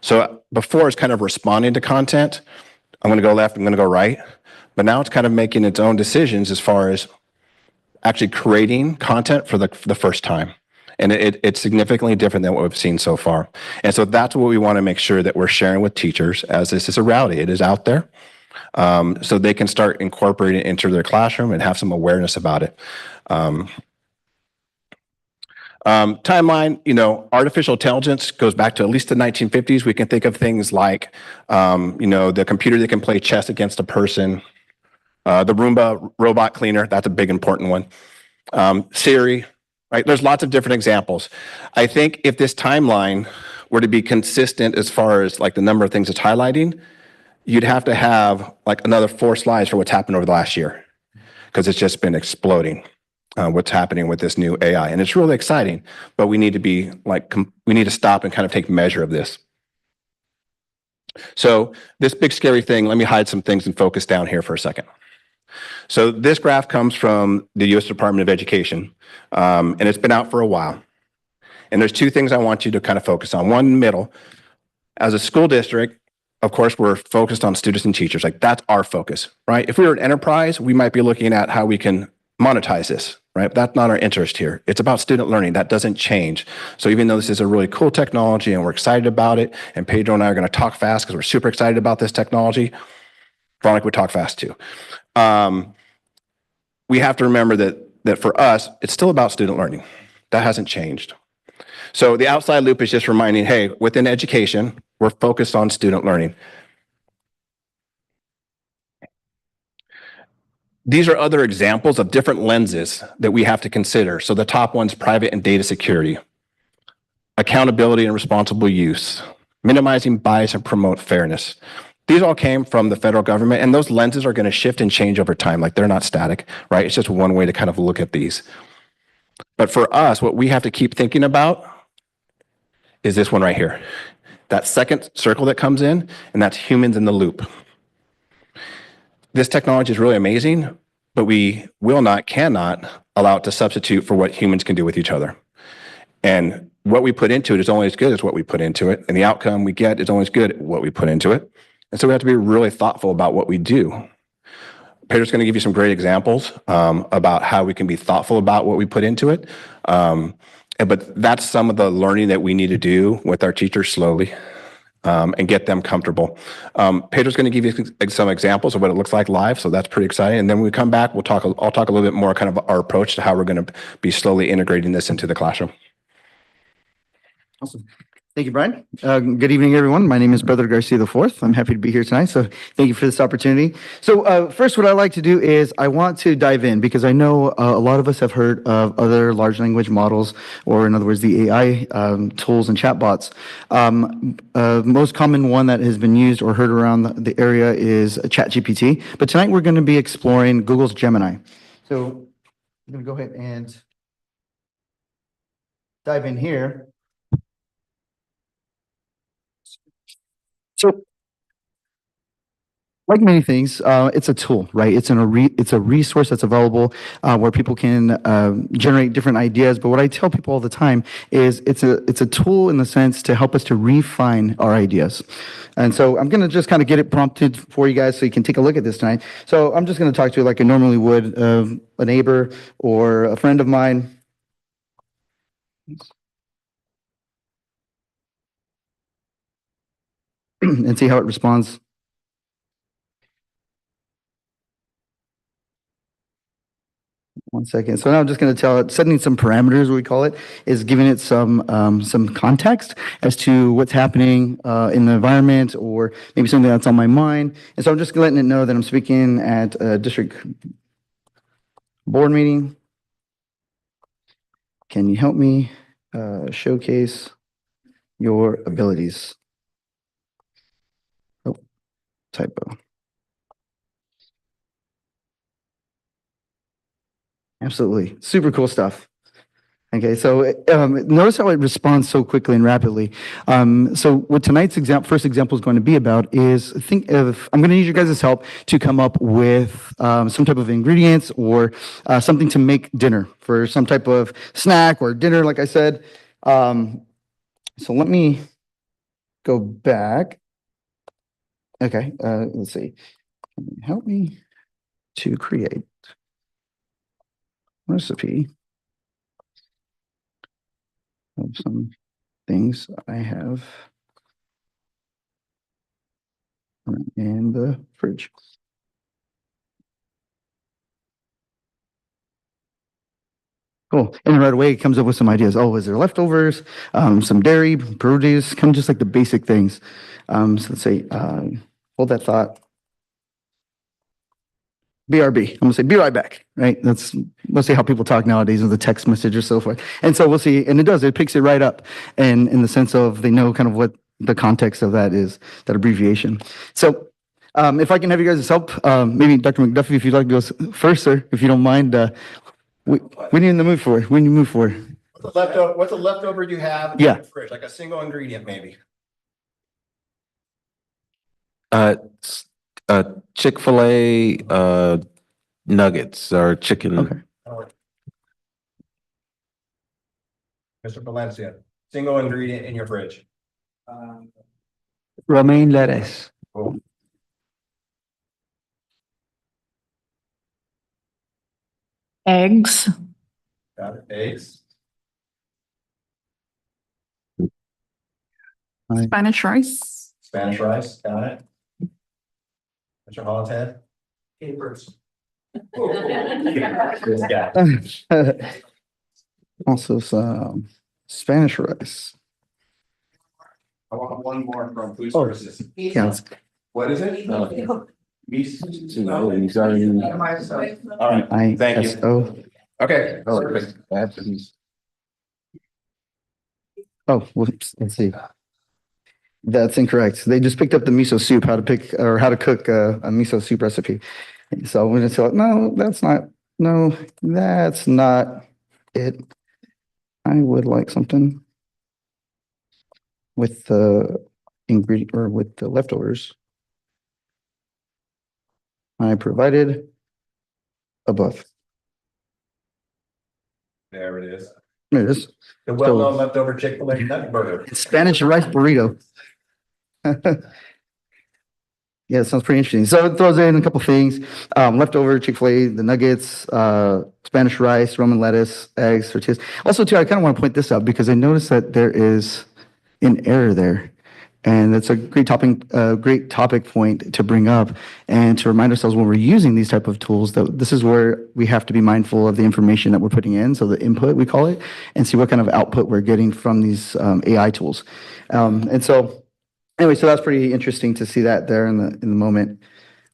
So before it's kind of responding to content. I'm going to go left, I'm going to go right. But now it's kind of making its own decisions as far as actually creating content for the first time. And it's significantly different than what we've seen so far. And so that's what we want to make sure that we're sharing with teachers, as this is a reality. It is out there. So they can start incorporating it into their classroom and have some awareness about it. Timeline, artificial intelligence goes back to at least the 1950s. We can think of things like, the computer that can play chess against a person, the Roomba robot cleaner, that's a big important one. Siri, right? There's lots of different examples. I think if this timeline were to be consistent as far as like the number of things it's highlighting, you'd have to have like another 4 slides for what's happened over the last year, because it's just been exploding. What's happening with this new AI. And it's really exciting, but we need to be like, we need to stop and kind of take measure of this. So this big scary thing, let me hide some things and focus down here for a second. So this graph comes from the U.S. Department of Education, and it's been out for a while. And there's 2 things I want you to kind of focus on. One in the middle, as a school district, of course, we're focused on students and teachers. Like that's our focus, right? If we were an enterprise, we might be looking at how we can monetize this, right? That's not our interest here. It's about student learning. That doesn't change. So even though this is a really cool technology and we're excited about it, and Pedro and I are going to talk fast because we're super excited about this technology, Veronica would talk fast too. We have to remember that for us, it's still about student learning. That hasn't changed. So the outside loop is just reminding, hey, within education, we're focused on student learning. These are other examples of different lenses that we have to consider. So the top one's private and data security, accountability and responsible use, minimizing bias and promote fairness. These all came from the federal government, and those lenses are going to shift and change over time. Like they're not static, right? It's just one way to kind of look at these. But for us, what we have to keep thinking about is this one right here. That second circle that comes in, and that's humans in the loop. This technology is really amazing, but we cannot allow it to substitute for what humans can do with each other. And what we put into it is only as good as what we put into it. And the outcome we get is only as good as what we put into it. And so we have to be really thoughtful about what we do. Peter's going to give you some great examples about how we can be thoughtful about what we put into it. But that's some of the learning that we need to do with our teachers slowly. And get them comfortable. Pedro's going to give you some examples of what it looks like live, so that's pretty exciting. And then when we come back, I'll talk a little bit more kind of our approach to how we're going to be slowly integrating this into the classroom. Awesome. Thank you, Brian. Good evening, everyone. My name is Brother Garcia IV. I'm happy to be here tonight, so thank you for this opportunity. So first, what I like to do is I want to dive in because I know a lot of us have heard of other large language models, or in other words, the AI tools and chatbots. Most common one that has been used or heard around the area is ChatGPT, but tonight we're going to be exploring Google's Gemini. So I'm going to go ahead and dive in here. So, like many things, it's a tool, right? It's a resource that's available where people can generate different ideas. But what I tell people all the time is it's a tool in the sense to help us to refine our ideas. And so I'm going to just kind of get it prompted for you guys so you can take a look at this tonight. So I'm just going to talk to you like I normally would a neighbor or a friend of mine. And see how it responds. One second. So now I'm just going to tell it, setting some parameters, we call it, is giving it some context as to what's happening in the environment or maybe something that's on my mind. And so I'm just letting it know that I'm speaking at a district board meeting. Can you help me showcase your abilities? Oh, typo. Absolutely. Super cool stuff. Okay, so notice how it responds so quickly and rapidly. So what tonight's first example is going to be about is I'm going to need you guys' help to come up with some type of ingredients or something to make dinner for some type of snack or dinner, like I said. So let me go back. Okay, let's see. Help me to create a recipe of some things I have in the fridge. Cool. And right away, it comes up with some ideas. Oh, is there leftovers? Some dairy, produce, kind of just like the basic things. So let's say, hold that thought. BRB. I'm gonna say be right back, right? That's mostly how people talk nowadays with the text message or so forth. And so we'll see, and it picks it right up, and in the sense of they know kind of what the context of that is, that abbreviation. So if I can have you guys help, maybe Dr. McDuffie, if you'd like to go first, sir, if you don't mind. What are you in the mood for? When you move for? What's a leftover you have in the fridge? Like a single ingredient, maybe. Chick-fil-A nuggets or chicken. Okay. Mr. Valencia, single ingredient in your fridge. Romaine lettuce. Cool. Eggs. Got it. Eggs. Spanish rice. Spanish rice. Got it. Mr. Hollinshead. Capers. This guy. Also some Spanish rice. I want one more from food Oh, services. yeah. What is it? All right. Thank you. ISO. Okay. Oh, whoops. Let's see. That's incorrect. They just picked up the miso soup, how to cook a miso soup recipe. So we're gonna say, no, that's not it. I would like something with the ingredient or with the leftovers I provided above. There it is. There it is. The well-known leftover Chick-fil-A nugget burger. Spanish rice burrito. Yeah, it sounds pretty interesting. So it throws in a couple things. Leftover Chick-fil-A, the nuggets, Spanish rice, Roman lettuce, eggs, tortillas. Also, too, I kind of want to point this out because I noticed that there is an error there. And that's a great topic point to bring up and to remind ourselves when we're using these type of tools that this is where we have to be mindful of the information that we're putting in, so the input we call it, and see what kind of output we're getting from these AI tools. And so anyway, so that's pretty interesting to see that there in the moment.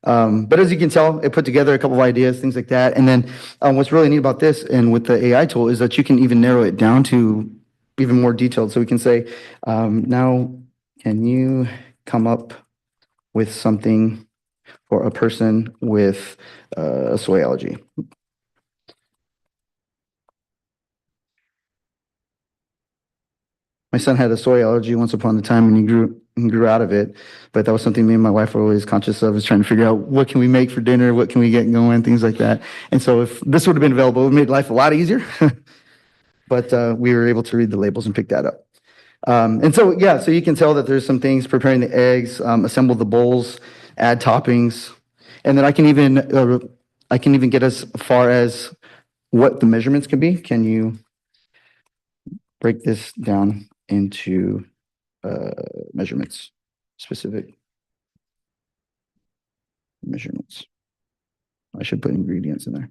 But as you can tell, it put together a couple of ideas, things like that. And then what's really neat about this and with the AI tool is that you can even narrow it down to even more detailed. So we can say, now, can you come up with something for a person with a soy allergy? My son had a soy allergy once upon a time and he grew out of it. But that was something me and my wife were always conscious of, is trying to figure out what can we make for dinner, what can we get going, things like that. And so if this would have been available, it would have made life a lot easier. But we were able to read the labels and pick that up. And so, yeah, so you can tell that there's some things, preparing the eggs, assemble the bowls, add toppings, and then I can even get as far as what the measurements can be. Can you break this down into measurements, specific measurements? I should put ingredients in there.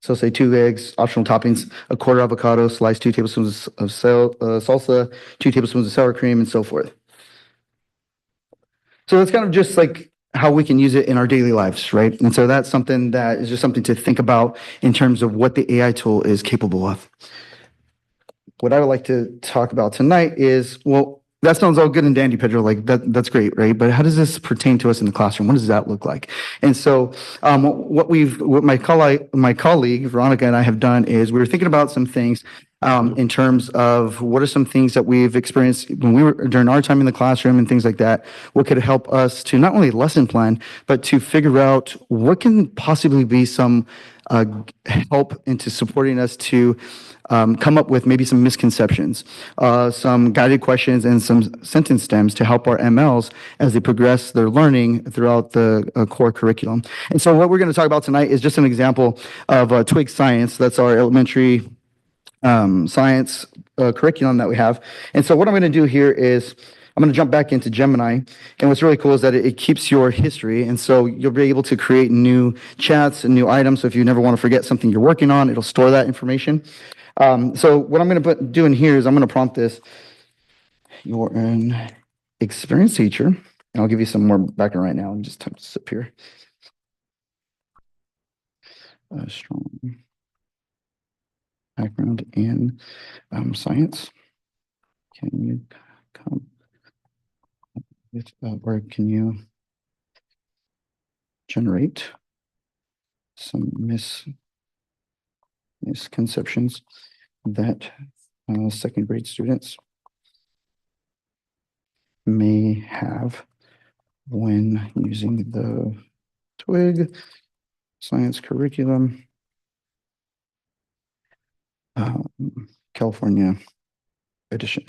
So say 2 eggs, optional toppings, a quarter avocado, slice 2 tablespoons of salsa, 2 tablespoons of sour cream, and so forth. So that's kind of just like how we can use it in our daily lives, right? And so that's something that is just something to think about in terms of what the AI tool is capable of. What I would like to talk about tonight is, well, that sounds all good and dandy, Pedro. Like that's great, right? But how does this pertain to us in the classroom? What does that look like? And so, what my colleague Veronica and I have done is we were thinking about some things in terms of what are some things that we've experienced when we were during our time in the classroom and things like that. What could help us to not only lesson plan, but to figure out what can possibly be some help into supporting us to come up with maybe some misconceptions, some guided questions, and some sentence stems to help our MLs as they progress their learning throughout the core curriculum. And so what we're going to talk about tonight is just an example of Twig Science. That's our elementary science curriculum that we have. And so what I'm going to do here is I'm going to jump back into Gemini. And what's really cool is that it keeps your history. And so you'll be able to create new chats and new items. So if you never want to forget something you're working on, it'll store that information. So what I'm going to do in here is I'm going to prompt this. You're an experienced teacher. And I'll give you some more background right now. Just type this up here. Strong background in science. Can you come with, or can you generate some misconceptions that second grade students may have when using the Twig science curriculum, California edition.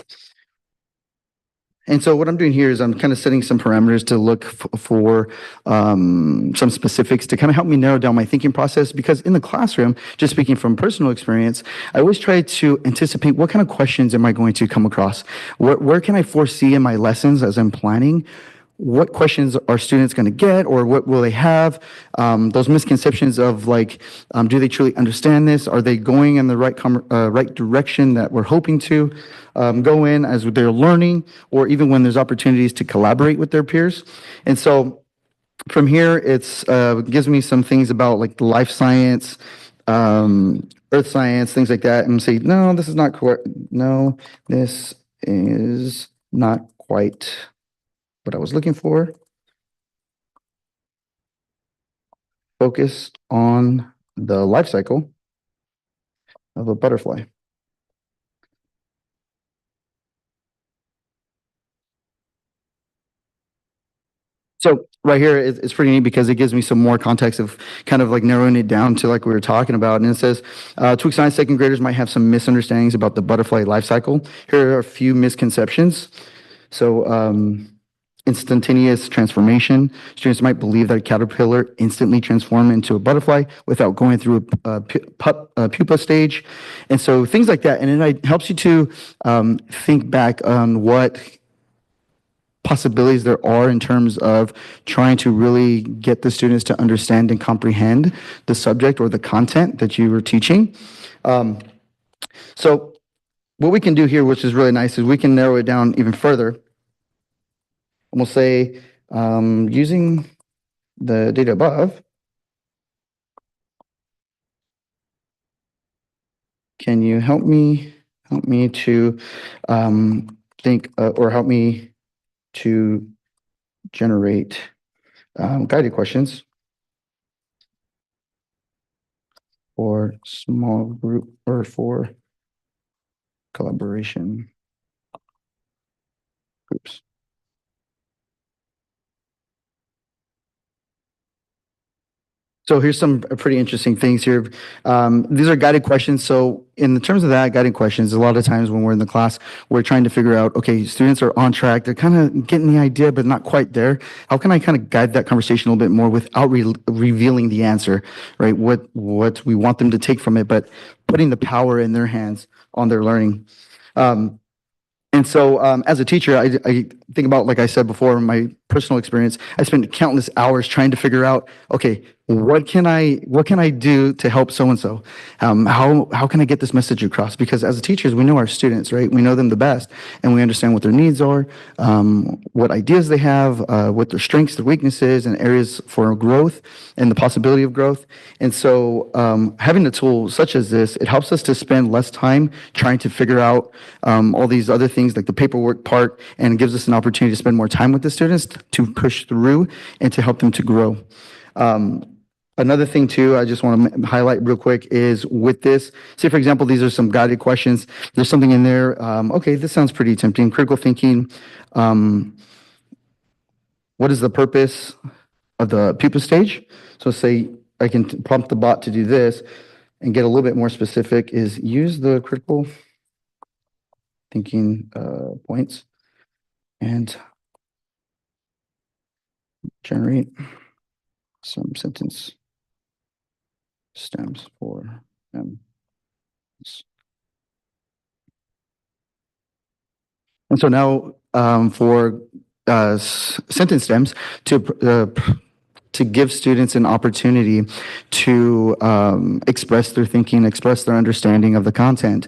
And so what I'm doing here is I'm kind of setting some parameters to look for some specifics to kind of help me narrow down my thinking process, because in the classroom, just speaking from personal experience, I always try to anticipate what kind of questions am I going to come across? Where can I foresee in my lessons as I'm planning? What questions are students going to get, or what will they have? Those misconceptions of like, do they truly understand this? Are they going in the right direction that we're hoping to go in as they're learning, or even when there's opportunities to collaborate with their peers? And so from here, it's gives me some things about like the life science, earth science, things like that, and say, no, this is not correct. No, this is not quite what I was looking for. Focus on the life cycle of a butterfly. So right here, it's pretty neat because it gives me some more context of kind of like narrowing it down to like we were talking about. And it says, Twig Science second graders might have some misunderstandings about the butterfly life cycle. Here are a few misconceptions. So instantaneous transformation. Students might believe that a caterpillar instantly transforms into a butterfly without going through a pupa stage. And so things like that. And it helps you to think back on what possibilities there are in terms of trying to really get the students to understand and comprehend the subject or the content that you were teaching. So what we can do here, which is really nice, is we can narrow it down even further. And we'll say, using the data above, can you help me to think, or help me to generate guided questions for small group or for collaboration groups. So here's some pretty interesting things here. These are guided questions. So in the terms of that, guided questions, a lot of times when we're in the class, we're trying to figure out, okay, students are on track. They're kind of getting the idea, but not quite there. How can I kind of guide that conversation a little bit more without revealing the answer, right? What we want them to take from it, but putting the power in their hands on their learning. And so as a teacher, I think about, like I said before, my personal experience, I spent countless hours trying to figure out, okay, what can I do to help so and so? How can I get this message across? Because as teachers, we know our students, right? We know them the best, and we understand what their needs are, what ideas they have, what their strengths, their weaknesses, and areas for growth and the possibility of growth. And so, having a tool such as this, it helps us to spend less time trying to figure out all these other things like the paperwork part, and gives us an opportunity to spend more time with the students to push through and to help them to grow. Another thing too, I just want to highlight real quick is with this, say for example, these are some guided questions. There's something in there. Okay, this sounds pretty tempting. Critical thinking. What is the purpose of the pupa stage? So say I can prompt the bot to do this and get a little bit more specific is use the critical thinking points and generate some sentence stems for them. And so now for sentence stems to give students an opportunity to express their thinking, express their understanding of the content.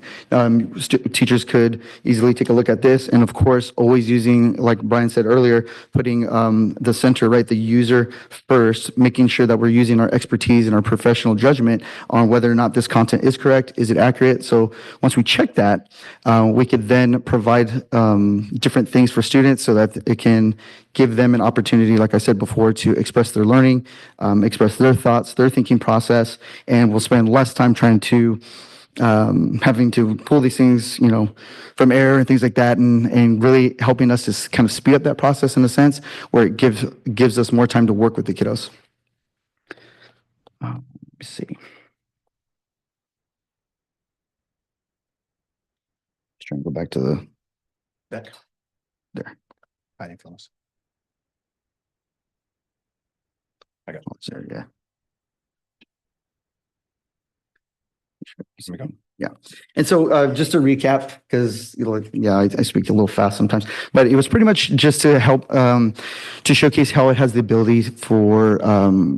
Teachers could easily take a look at this, and of course, always using, like Brian said earlier, putting the center, right, the user first, making sure that we're using our expertise and our professional judgment on whether or not this content is correct, is it accurate? So once we check that, we could then provide different things for students so that it can give them an opportunity, like I said before, to express their learning, express their thoughts, their thinking process, and we'll spend less time trying to having to pull these things, from error and things like that, and really helping us to kind of speed up that process in a sense where it gives us more time to work with the kiddos. Let me see. Just trying to go back to the Back. There. Hiding from us. I got it. There, yeah. Here we go. Yeah. And so just to recap, because I speak a little fast sometimes, but it was pretty much just to help to showcase how it has the ability for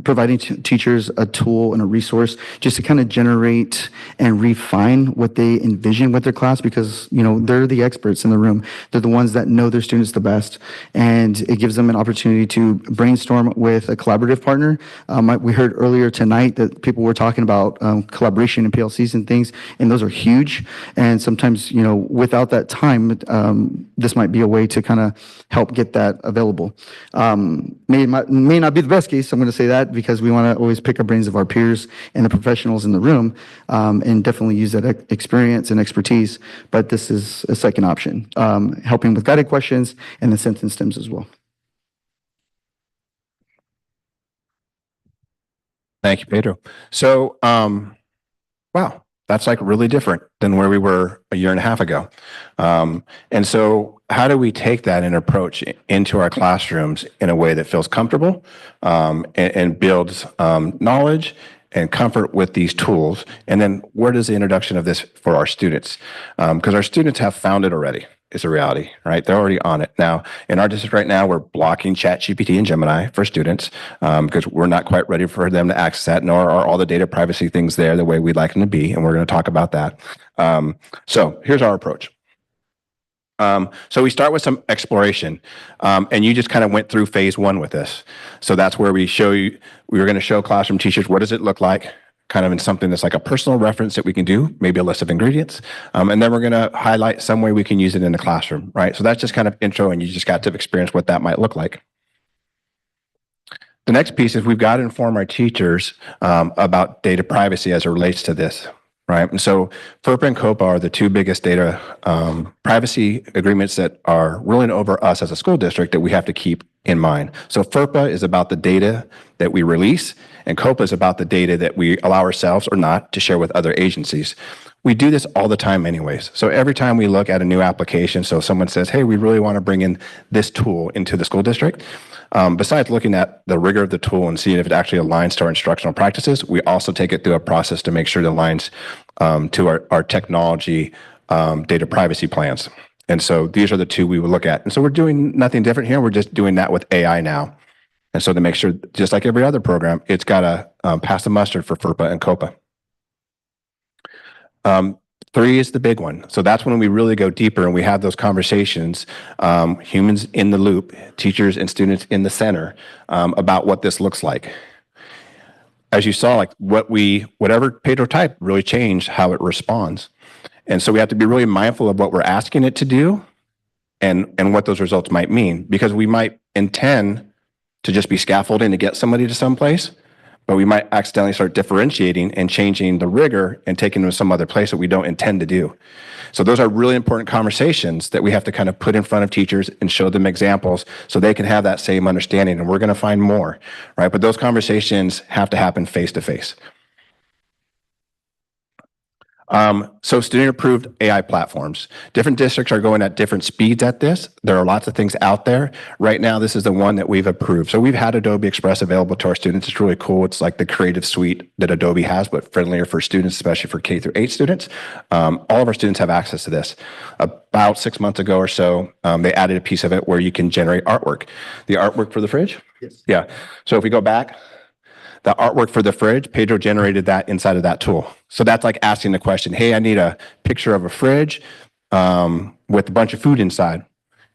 providing teachers a tool and a resource just to kind of generate and refine what they envision with their class, because they're the experts in the room. They're the ones that know their students the best, and it gives them an opportunity to brainstorm with a collaborative partner. We heard earlier tonight that people were talking about collaboration and PLCs and things, and those are huge. And sometimes, without that time, this might be a way to kind of help get that available. May not be the best case, I'm going to say that, because we want to always pick our brains of our peers and the professionals in the room, and definitely use that experience and expertise. But this is a second option, helping with guided questions and the sentence stems as well. Thank you, Pedro. So, wow, that's like really different than where we were a year and a half ago. And so how do we take that and approach into our classrooms in a way that feels comfortable and builds knowledge and comfort with these tools? And then where does the introduction of this for our students? Because our students have found it already. Is a reality, right? They're already on it. Now, in our district right now, we're blocking ChatGPT and Gemini for students because we're not quite ready for them to access that, nor are all the data privacy things there the way we'd like them to be, and we're going to talk about that. So here's our approach. So we start with some exploration, and you just kind of went through phase one with this. So that's where we were going to show classroom teachers, what does it look like? Kind of in something that's like a personal reference that we can do, maybe a list of ingredients. And then we're going to highlight some way we can use it in the classroom, right? So that's just kind of intro, and you just got to experience what that might look like. The next piece is we've got to inform our teachers about data privacy as it relates to this, right? And so FERPA and COPA are the two biggest data privacy agreements that are ruling over us as a school district that we have to keep in mind. So FERPA is about the data that we release, and COPA is about the data that we allow ourselves or not to share with other agencies. We do this all the time anyways. So every time we look at a new application, so someone says, hey, we really want to bring in this tool into the school district, besides looking at the rigor of the tool and seeing if it actually aligns to our instructional practices, we also take it through a process to make sure it aligns to our technology data privacy plans. And so these are the two we would look at. And so we're doing nothing different here. We're just doing that with AI now. And so to make sure, just like every other program, it's got to pass the muster for FERPA and COPA. 3 is the big one. So that's when we really go deeper and we have those conversations, humans in the loop, teachers and students in the center, about what this looks like. As you saw, like whatever Pedro typed really changed how it responds. And so we have to be really mindful of what we're asking it to do and what those results might mean, because we might intend to just be scaffolding to get somebody to someplace, but we might accidentally start differentiating and changing the rigor and taking them to some other place that we don't intend to do. So those are really important conversations that we have to kind of put in front of teachers and show them examples so they can have that same understanding, and we're going to find more, right? But those conversations have to happen face to face. So student approved AI platforms. Different districts are going at different speeds at this. There are lots of things out there. Right now, this is the one that we've approved. So we've had Adobe Express available to our students. It's really cool. It's like the creative suite that Adobe has, but friendlier for students, especially for K through 8 students. All of our students have access to this. About 6 months ago or so, they added a piece of it where you can generate artwork. The artwork for the fridge? Yes. Yeah. So if we go back, the artwork for the fridge, Pedro generated that inside of that tool. So that's like asking the question, hey, I need a picture of a fridge with a bunch of food inside.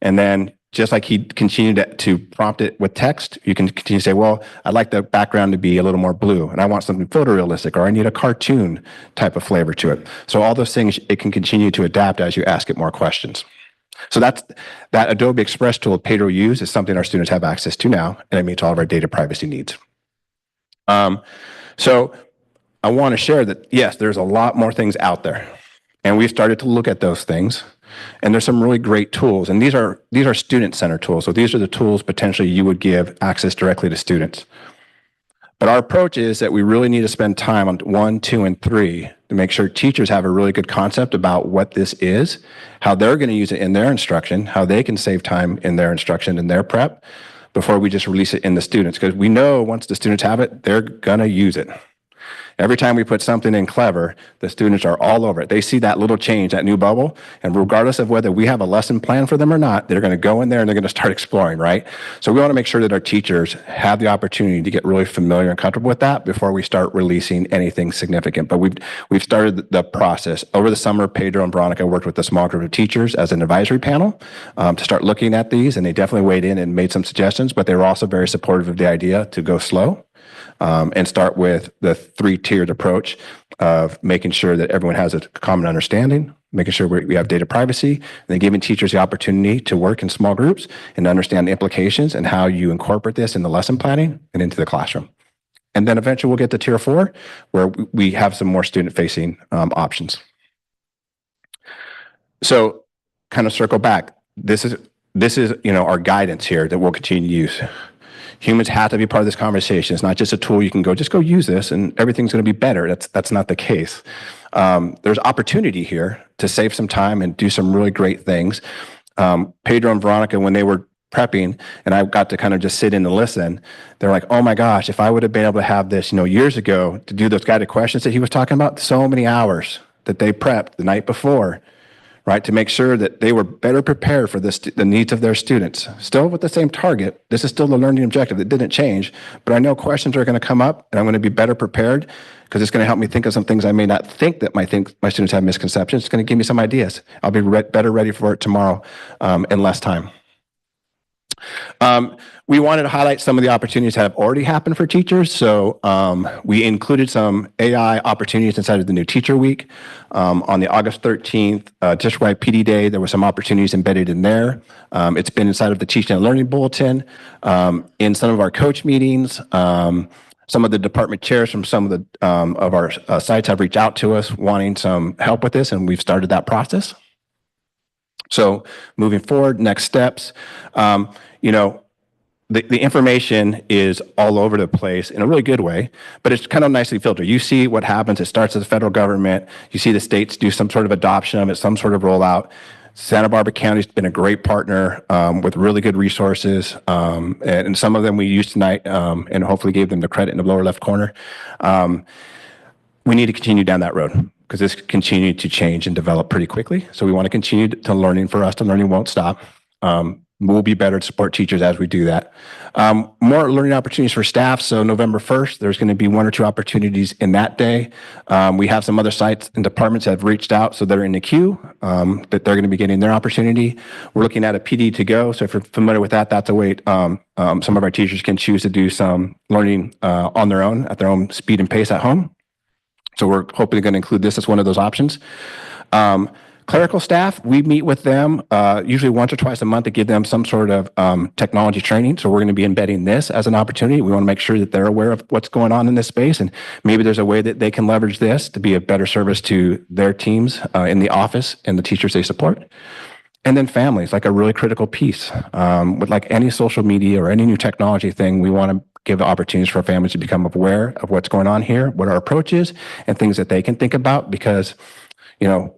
And then just like he continued to prompt it with text, you can continue to say, well, I'd like the background to be a little more blue, and I want something photorealistic, or I need a cartoon type of flavor to it. So all those things, it can continue to adapt as you ask it more questions. So that Adobe Express tool Pedro used is something our students have access to now, and it meets all of our data privacy needs. So I want to share that, yes, there's a lot more things out there, and we've started to look at those things, and there's some really great tools, and these are student-centered tools. So these are the tools potentially you would give access directly to students. But our approach is that we really need to spend time on 1, 2, and 3 to make sure teachers have a really good concept about what this is, how they're going to use it in their instruction, how they can save time in their instruction and their prep, before we just release it in the students. Because we know once the students have it, they're gonna use it. Every time we put something in Clever, the students are all over it. They see that little change, that new bubble, and regardless of whether we have a lesson plan for them or not, they're gonna go in there and they're gonna start exploring, right? So we wanna make sure that our teachers have the opportunity to get really familiar and comfortable with that before we start releasing anything significant. But we've started the process. Over the summer, Pedro and Veronica worked with a small group of teachers as an advisory panel to start looking at these, and they definitely weighed in and made some suggestions, but they were also very supportive of the idea to go slow. And start with the 3-tiered approach of making sure that everyone has a common understanding, making sure we have data privacy, and then giving teachers the opportunity to work in small groups and understand the implications and how you incorporate this in the lesson planning and into the classroom. And then eventually we'll get to tier 4, where we have some more student-facing options. So kind of circle back. This is our guidance here that we'll continue to use. Humans have to be part of this conversation. It's not just a tool you can just go use this and everything's going to be better. That's not the case. There's opportunity here to save some time and do some really great things. Pedro and Veronica, when they were prepping and I got to kind of just sit in and listen, they're like, oh my gosh, if I would have been able to have this, years ago to do those guided questions that he was talking about, so many hours that they prepped the night before, right, to make sure that they were better prepared for the needs of their students. Still with the same target. This is still the learning objective. It didn't change, but I know questions are going to come up and I'm going to be better prepared because it's going to help me think of some things I may not think that my students have misconceptions. It's going to give me some ideas. I'll be better ready for it tomorrow in less time. We wanted to highlight some of the opportunities that have already happened for teachers. So we included some AI opportunities inside of the new Teacher Week. On the August 13th, District-wide PD Day, there were some opportunities embedded in there. It's been inside of the Teaching and Learning Bulletin. In some of our coach meetings, some of the department chairs from some of our sites have reached out to us wanting some help with this, and we've started that process. So moving forward, next steps, the information is all over the place in a really good way, but it's kind of nicely filtered. You see what happens. It starts at the federal government. You see the states do some sort of adoption of it, some sort of rollout. Santa Barbara County's been a great partner with really good resources, and some of them we used tonight and hopefully gave them the credit in the lower left corner. We need to continue down that road because this continued to change and develop pretty quickly. So we want to continue to learning for us. The learning won't stop. we'll be better to support teachers as we do that. More learning opportunities for staff. So November 1st, there's going to be 1 or 2 opportunities in that day. We have some other sites and departments that have reached out, so they're in the queue, that they're going to be getting their opportunity. We're looking at a PD to go. So if you're familiar with that, that's a way some of our teachers can choose to do some learning on their own, at their own speed and pace at home. So we're hoping going to include this as one of those options. Clerical staff, we meet with them usually once or twice a month to give them some sort of technology training. So we're going to be embedding this as an opportunity. We want to make sure that they're aware of what's going on in this space, and maybe there's a way that they can leverage this to be a better service to their teams in the office and the teachers they support. And then families, like a really critical piece. With like any social media or any new technology thing, we want to give opportunities for families to become aware of what's going on here, what our approach is, and things that they can think about, because, you know,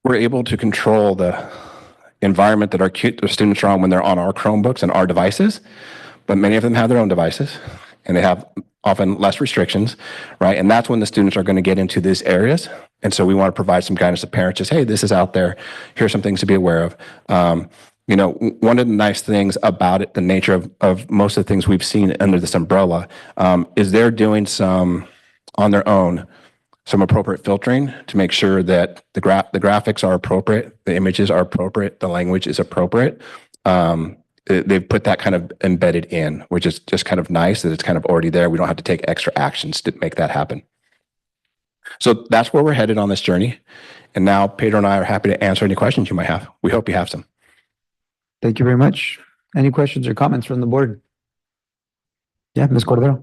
we're able to control the environment that our students are on when they're on our Chromebooks and our devices, but many of them have their own devices and they have often less restrictions, right? And that's when the students are going to get into these areas. And so we want to provide some guidance to parents, just, hey, this is out there. Here's some things to be aware of. You know, one of the nice things about it, the nature of most of the things we've seen under this umbrella, is they're doing some on their own, some appropriate filtering to make sure that the graphics are appropriate, the images are appropriate, the language is appropriate. They've put that kind of embedded in, which is just kind of nice that it's kind of already there. We don't have to take extra actions to make that happen. So that's where we're headed on this journey. And now Pedro and I are happy to answer any questions you might have. We hope you have some. Thank you very much. Any questions or comments from the board? Yeah, Ms. Cordero.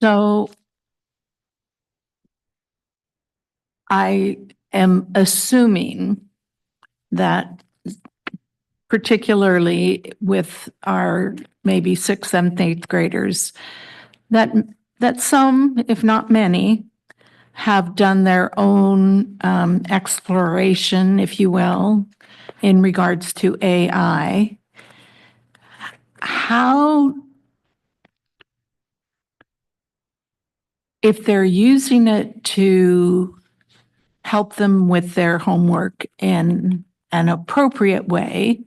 So I am assuming that particularly with our maybe 6th, 7th, 8th graders, that some, if not many, have done their own exploration, if you will, in regards to AI. How, if they're using it to help them with their homework in an appropriate way,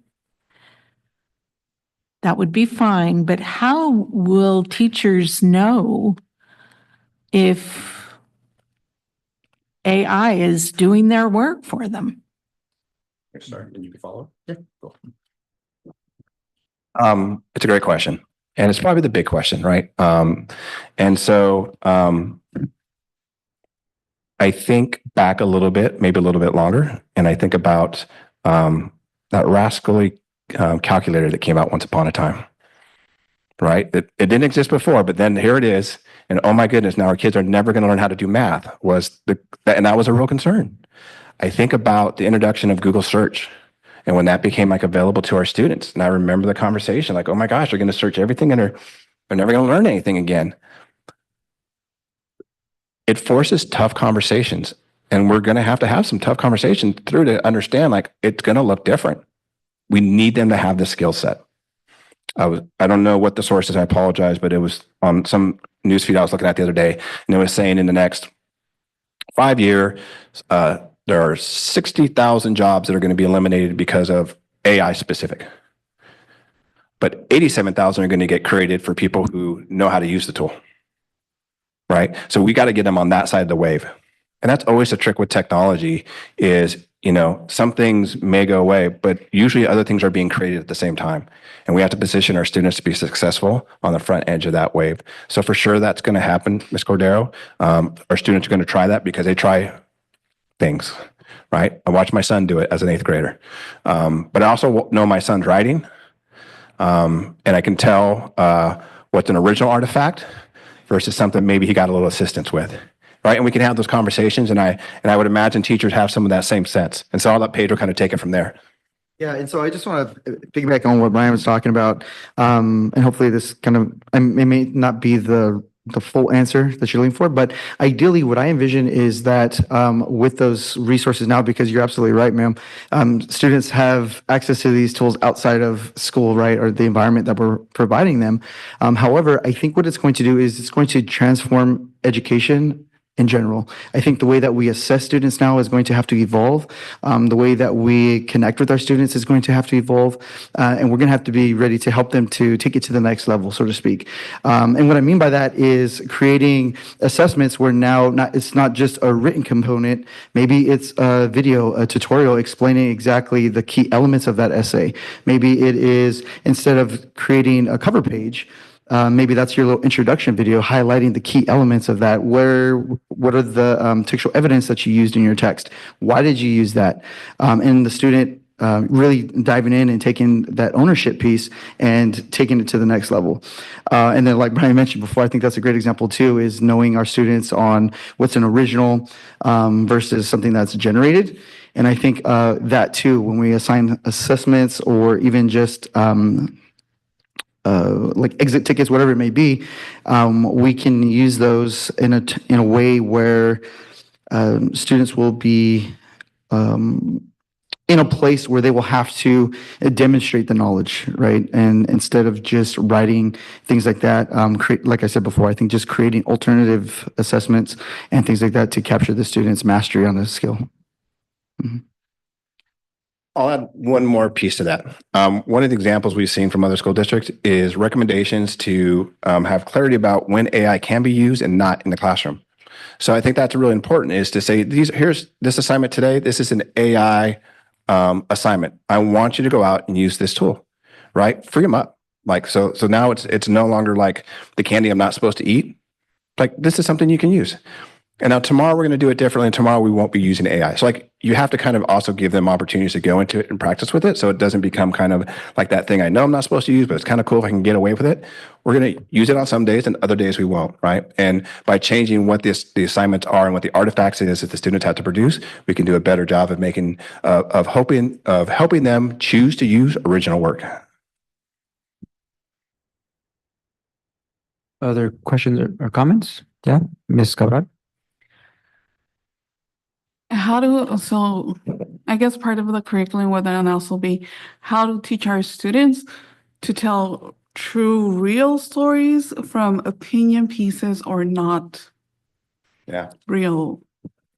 that would be fine. But how will teachers know if AI is doing their work for them? Sorry, did you follow? Yeah. Cool. It's a great question. And it's probably the big question, right? And so I think back a little bit, maybe a little bit longer, and I think about that rascally calculator that came out once upon a time, right? It didn't exist before, but then here it is. And oh my goodness, now our kids are never going to learn how to do math, and that was a real concern. I think about the introduction of Google search and when that became like available to our students. And I remember the conversation like, oh my gosh, they're going to search everything and they're never going to learn anything again. It forces tough conversations, and we're going to have some tough conversations through to understand like it's going to look different. We need them to have the skill set. I don't know what the source is, I apologize, but it was on some newsfeed I was looking at the other day, and it was saying in the next 5 years, there are 60,000 jobs that are going to be eliminated because of AI specific. But 87,000 are going to get created for people who know how to use the tool, right? So we got to get them on that side of the wave. And that's always the trick with technology is, you know, some things may go away, but usually other things are being created at the same time. And we have to position our students to be successful on the front edge of that wave. So for sure that's going to happen, Ms. Cordero. Our students are going to try that because they try things, right? I watched my son do it as an 8th grader. But I also know my son's writing. And I can tell what's an original artifact versus something maybe he got a little assistance with. Right. And we can have those conversations. And I would imagine teachers have some of that same sense. And so I'll let Pedro kind of take it from there. Yeah, and so I just want to piggyback on what Brian was talking about, and hopefully this kind of, it may not be the full answer that you're looking for, but ideally what I envision is that with those resources now, because you're absolutely right, ma'am, students have access to these tools outside of school, right, or the environment that we're providing them. However, I think what it's going to do is it's going to transform education in general. I think the way that we assess students now is going to have to evolve. The way that we connect with our students is going to have to evolve. And we're going to have to be ready to help them to take it to the next level, so to speak. And what I mean by that is creating assessments where now it's not just a written component, maybe it's a video, a tutorial explaining exactly the key elements of that essay. Maybe it is, instead of creating a cover page, maybe that's your little introduction video highlighting the key elements of that. What are the textual evidence that you used in your text? Why did you use that? And the student really diving in and taking that ownership piece and taking it to the next level. And then, like Brian mentioned before, I think that's a great example too, is knowing our students on what's an original versus something that's generated. And I think that too, when we assign assessments or even just like exit tickets, whatever it may be, we can use those in a way where students will be in a place where they will have to demonstrate the knowledge, right? And instead of just writing things like that, like I said before, I think just creating alternative assessments and things like that to capture the students' mastery on this skill. Mm-hmm. I'll add one more piece to that. One of the examples we've seen from other school districts is recommendations to have clarity about when AI can be used and not in the classroom. So I think that's really important, is to say, here's this assignment today. This is an AI assignment. I want you to go out and use this tool, right? Free them up. Like, so now it's no longer like the candy I'm not supposed to eat. Like, this is something you can use. And now tomorrow we're going to do it differently, and tomorrow we won't be using AI. So like, you have to kind of also give them opportunities to go into it and practice with it, so it doesn't become kind of like that thing I know I'm not supposed to use, but it's kind of cool if I can get away with it. We're going to use it on some days, and other days we won't, right? And by changing what the assignments are and what the artifacts is that the students have to produce, we can do a better job of making of helping them choose to use original work. Other questions or comments? Yeah, Ms. Cabral? So I guess part of the curriculum would then also be how to teach our students to tell true, real stories from opinion pieces or not real.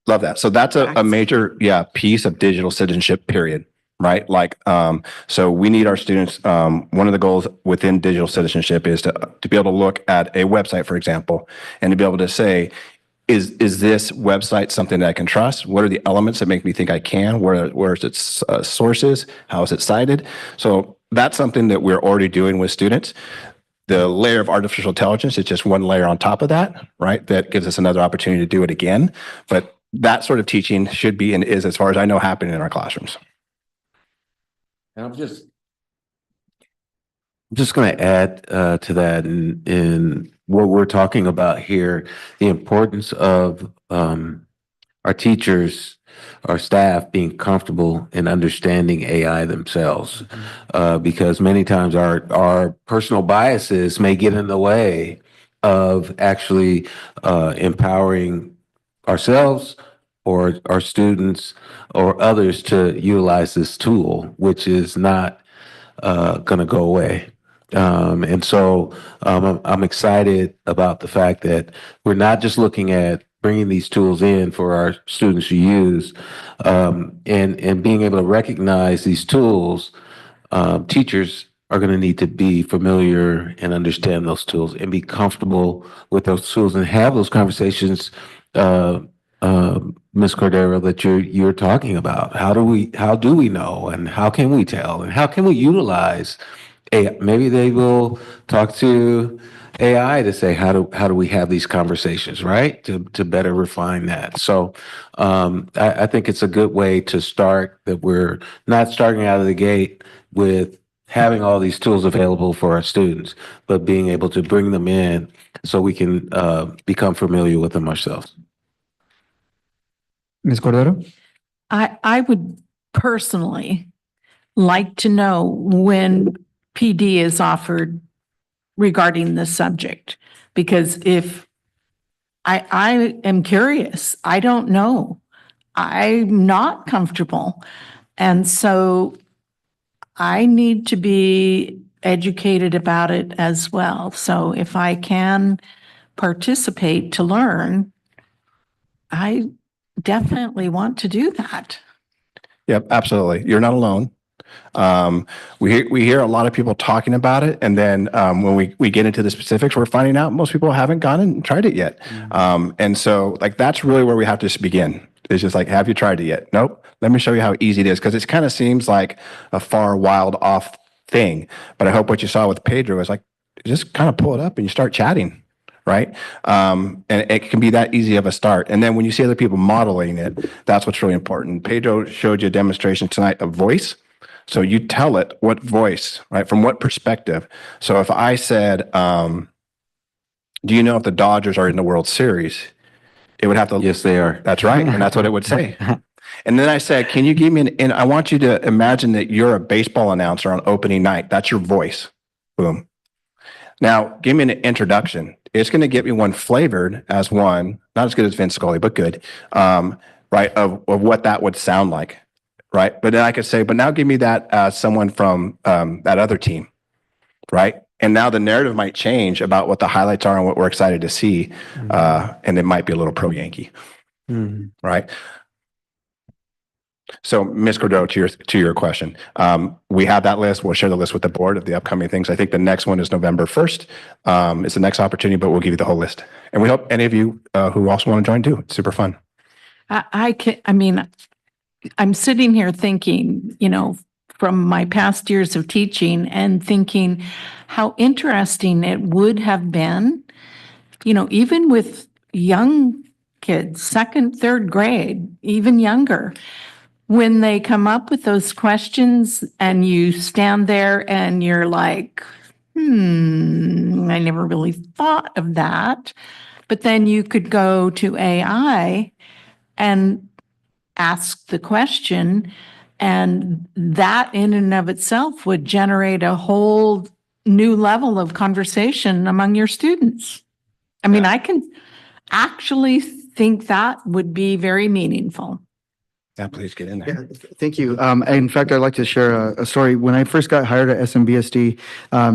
Love that. So that's a major, piece of digital citizenship, period. Right? Like, so we need our students, one of the goals within digital citizenship is to be able to look at a website, for example, and to be able to say, is this website something that I can trust? What are the elements that make me think I can? Where is its sources? How is it cited? So that's something that we're already doing with students. The layer of artificial intelligence is just one layer on top of that, right? That gives us another opportunity to do it again. But that sort of teaching should be and is, as far as I know, happening in our classrooms. And I'm just going to add to that in what we're talking about here, the importance of our teachers, our staff being comfortable in understanding AI themselves, because many times our personal biases may get in the way of actually empowering ourselves or our students or others to utilize this tool, which is not going to go away. And so I'm excited about the fact that we're not just looking at bringing these tools in for our students to use, and being able to recognize these tools. Teachers are going to need to be familiar and understand those tools and be comfortable with those tools and have those conversations, Ms. Cordero, that you're talking about. How do we know, and how can we tell, and how can we utilize AI? Maybe they will talk to AI to say, how do we have these conversations, right? To better refine that. So I think it's a good way to start, that we're not starting out of the gate with having all these tools available for our students, but being able to bring them in so we can become familiar with them ourselves. Ms. Cordero? I would personally like to know when PD is offered regarding this subject, because if I am curious, I don't know. I'm not comfortable. And so I need to be educated about it as well. So if I can participate to learn, I definitely want to do that. Yep, absolutely. You're not alone. We hear a lot of people talking about it, and then when we get into the specifics, we're finding out most people haven't gone and tried it yet. And so, like, that's really where we have to begin. It's just like, have you tried it yet? Nope. Let me show you how easy it is, because it kind of seems like a far wild off thing. But I hope what you saw with Pedro is like, just kind of pull it up and you start chatting. Right. And it can be that easy of a start. And then when you see other people modeling it, that's what's really important. Pedro showed you a demonstration tonight of voice. So you tell it what voice, right? From what perspective. So if I said, do you know if the Dodgers are in the World Series? It would have to. Yes, they are. That's right. And that's what it would say. And then I said, can you give me and I want you to imagine that you're a baseball announcer on opening night. That's your voice. Boom. Now, give me an introduction. It's going to get me one flavored as one, not as good as Vince Scully, but good, right, of what that would sound like, right? But then I could say, but now give me that someone from that other team, right? And now the narrative might change about what the highlights are and what we're excited to see, and it might be a little pro-Yankee, right? So, Ms. Cordero, to your question, we have that list. We'll share the list with the board of the upcoming things. I think the next one is November 1st. It's the next opportunity, but we'll give you the whole list. And we hope any of you who also want to join do. It's super fun. I mean, I'm sitting here thinking, from my past years of teaching and thinking how interesting it would have been, even with young kids, second, third grade, even younger, when they come up with those questions and you stand there and you're like, I never really thought of that. But then you could go to AI and ask the question, and that in and of itself would generate a whole new level of conversation among your students. I mean, I can actually think that would be very meaningful. Yeah, please get in there. Yeah, thank you. In fact, I'd like to share a story. When I first got hired at SMBSD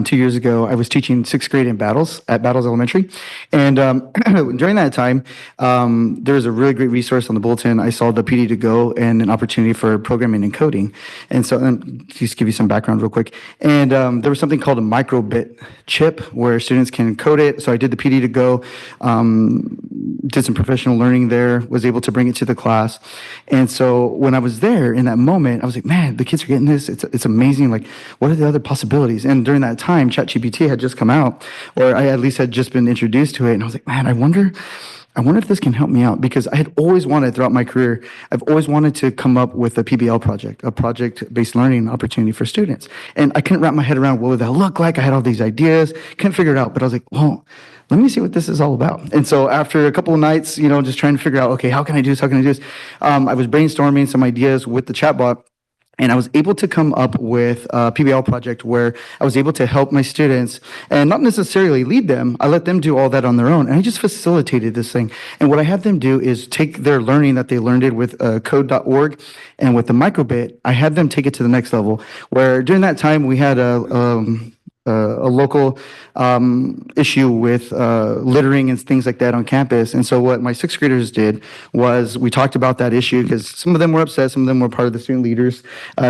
2 years ago, I was teaching sixth grade at Battles Elementary. And during that time, there was a really great resource on the bulletin. I saw the PD to go and an opportunity for programming and coding. And so, just give you some background real quick. And there was something called a microbit chip where students can code it. So I did the PD to go, did some professional learning there, was able to bring it to the class. And so when I was there in that moment, I was like, man, the kids are getting this. It's amazing. Like, what are the other possibilities? And during that time, ChatGPT had just come out, or I at least had just been introduced to it. And I was like, man, I wonder if this can help me out, because I had always wanted throughout my career, I've always wanted to come up with a PBL project, a project-based learning opportunity for students. And I couldn't wrap my head around what would that look like. I had all these ideas, couldn't figure it out, but I was like, well, let me see what this is all about. And so after a couple of nights, just trying to figure out, okay, how can I do this? How can I do this? I was brainstorming some ideas with the chatbot. And I was able to come up with a PBL project where I was able to help my students and not necessarily lead them. I let them do all that on their own. And I just facilitated this thing. And what I had them do is take their learning that they learned it with code.org and with the microbit, I had them take it to the next level, where during that time we had a local issue with littering and things like that on campus. And so what my sixth graders did was we talked about that issue, because some of them were upset, some of them were part of the student leaders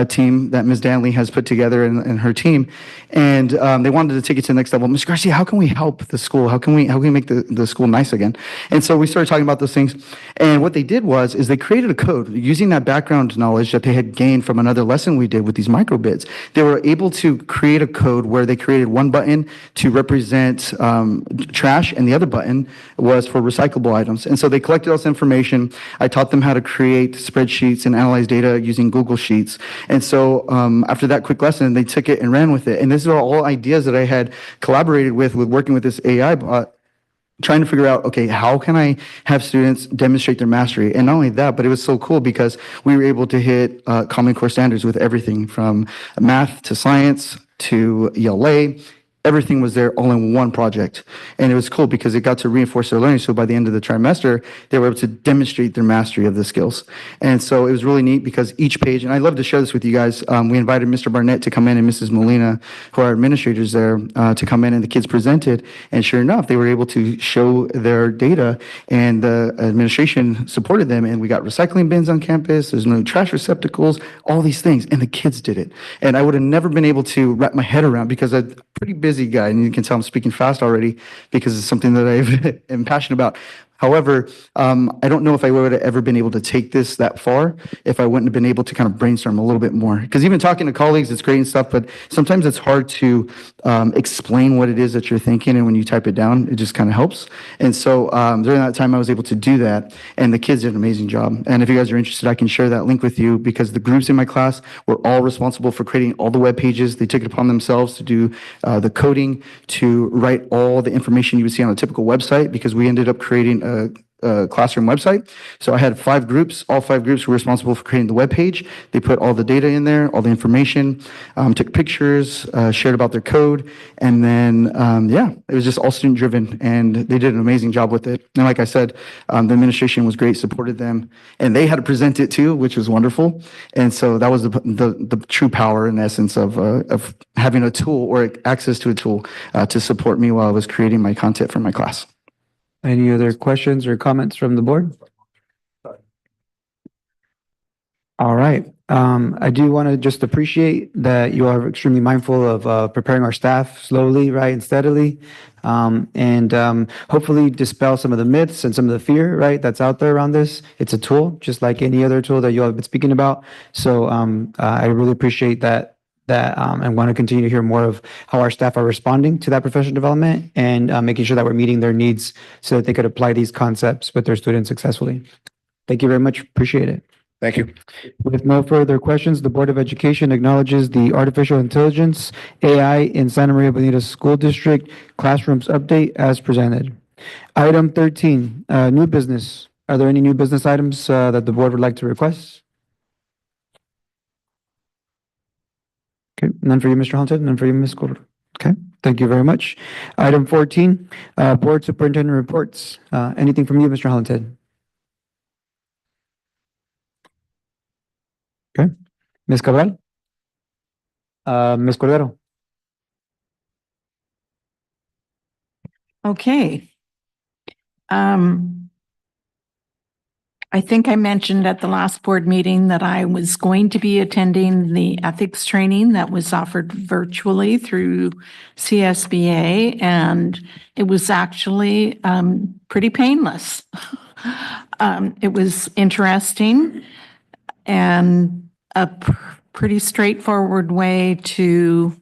team that Ms. Danley has put together and her team. And they wanted to take it to the next level. Ms. Garcia, how can we help the school? How can we make the school nice again? And so we started talking about those things. And what they did is they created a code using that background knowledge that they had gained from another lesson we did with these microbits. They were able to create a code where they created one button to represent trash, and the other button was for recyclable items. And so they collected all this information. I taught them how to create spreadsheets and analyze data using Google Sheets. And so after that quick lesson, they took it and ran with it. And these are all ideas that I had collaborated with working with this AI bot, trying to figure out, okay, how can I have students demonstrate their mastery? And not only that, but it was so cool because we were able to hit Common Core standards with everything from math to science to ELA. everything was there all in one project. And it was cool because it got to reinforce their learning. So by the end of the trimester, they were able to demonstrate their mastery of the skills. And so it was really neat because each page, and I'd love to share this with you guys, we invited Mr. Barnett to come in and Mrs. Molina, who are administrators there, to come in, and the kids presented. And sure enough, they were able to show their data, and the administration supported them. And we got recycling bins on campus, there's no trash receptacles, all these things. And the kids did it. And I would have never been able to wrap my head around because I'm a pretty busy guy, and you can tell I'm speaking fast already because it's something that I am passionate about. However, I don't know if I would have ever been able to take this that far if I wouldn't have been able to kind of brainstorm a little bit more. Because even talking to colleagues, it's great and stuff, but sometimes it's hard to explain what it is that you're thinking, and when you type it down, it just kind of helps. And so during that time, I was able to do that, and the kids did an amazing job. And if you guys are interested, I can share that link with you because the groups in my class were all responsible for creating all the web pages. They took it upon themselves to do the coding, to write all the information you would see on a typical website, because we ended up creating a classroom website. So I had 5 groups. All 5 groups were responsible for creating the web page. They put all the data in there, all the information, took pictures, shared about their code, and then yeah, it was just all student driven, and they did an amazing job with it. And like I said, the administration was great, supported them, and they had to present it too, which was wonderful. And so that was the true power, in essence, of having a tool or access to a tool to support me while I was creating my content for my class. Any other questions or comments from the board? All right. I do want to just appreciate that you are extremely mindful of preparing our staff slowly, right, and steadily, and hopefully dispel some of the myths and some of the fear, right, that's out there around this. It's a tool, just like any other tool that you all have been speaking about. So I really appreciate that. And want to continue to hear more of how our staff are responding to that professional development and making sure that we're meeting their needs so that they could apply these concepts with their students successfully. Thank you very much. Appreciate it. Thank you. With no further questions, the Board of Education acknowledges the artificial intelligence AI in Santa Maria Bonita School District classrooms update as presented. Item 13, new business. Are there any new business items that the board would like to request? Okay, none for you, Mr. Hunted, none for you, Ms. Cordero. Okay, thank you very much. Item 14, Board Superintendent Reports. Anything from you, Mr. Hunted? Okay, Ms. Cabral? Ms. Cordero? Okay. I think I mentioned at the last board meeting that I was going to be attending the ethics training that was offered virtually through CSBA, and it was actually pretty painless. It was interesting and a pretty straightforward way to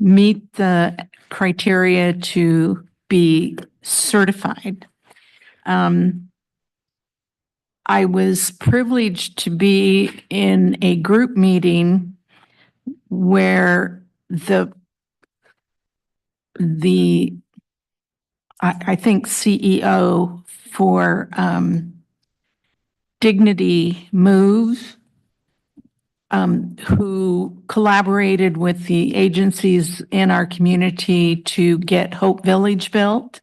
meet the criteria to be certified. I was privileged to be in a group meeting where I think CEO for Dignity Move, who collaborated with the agencies in our community to get Hope Village built,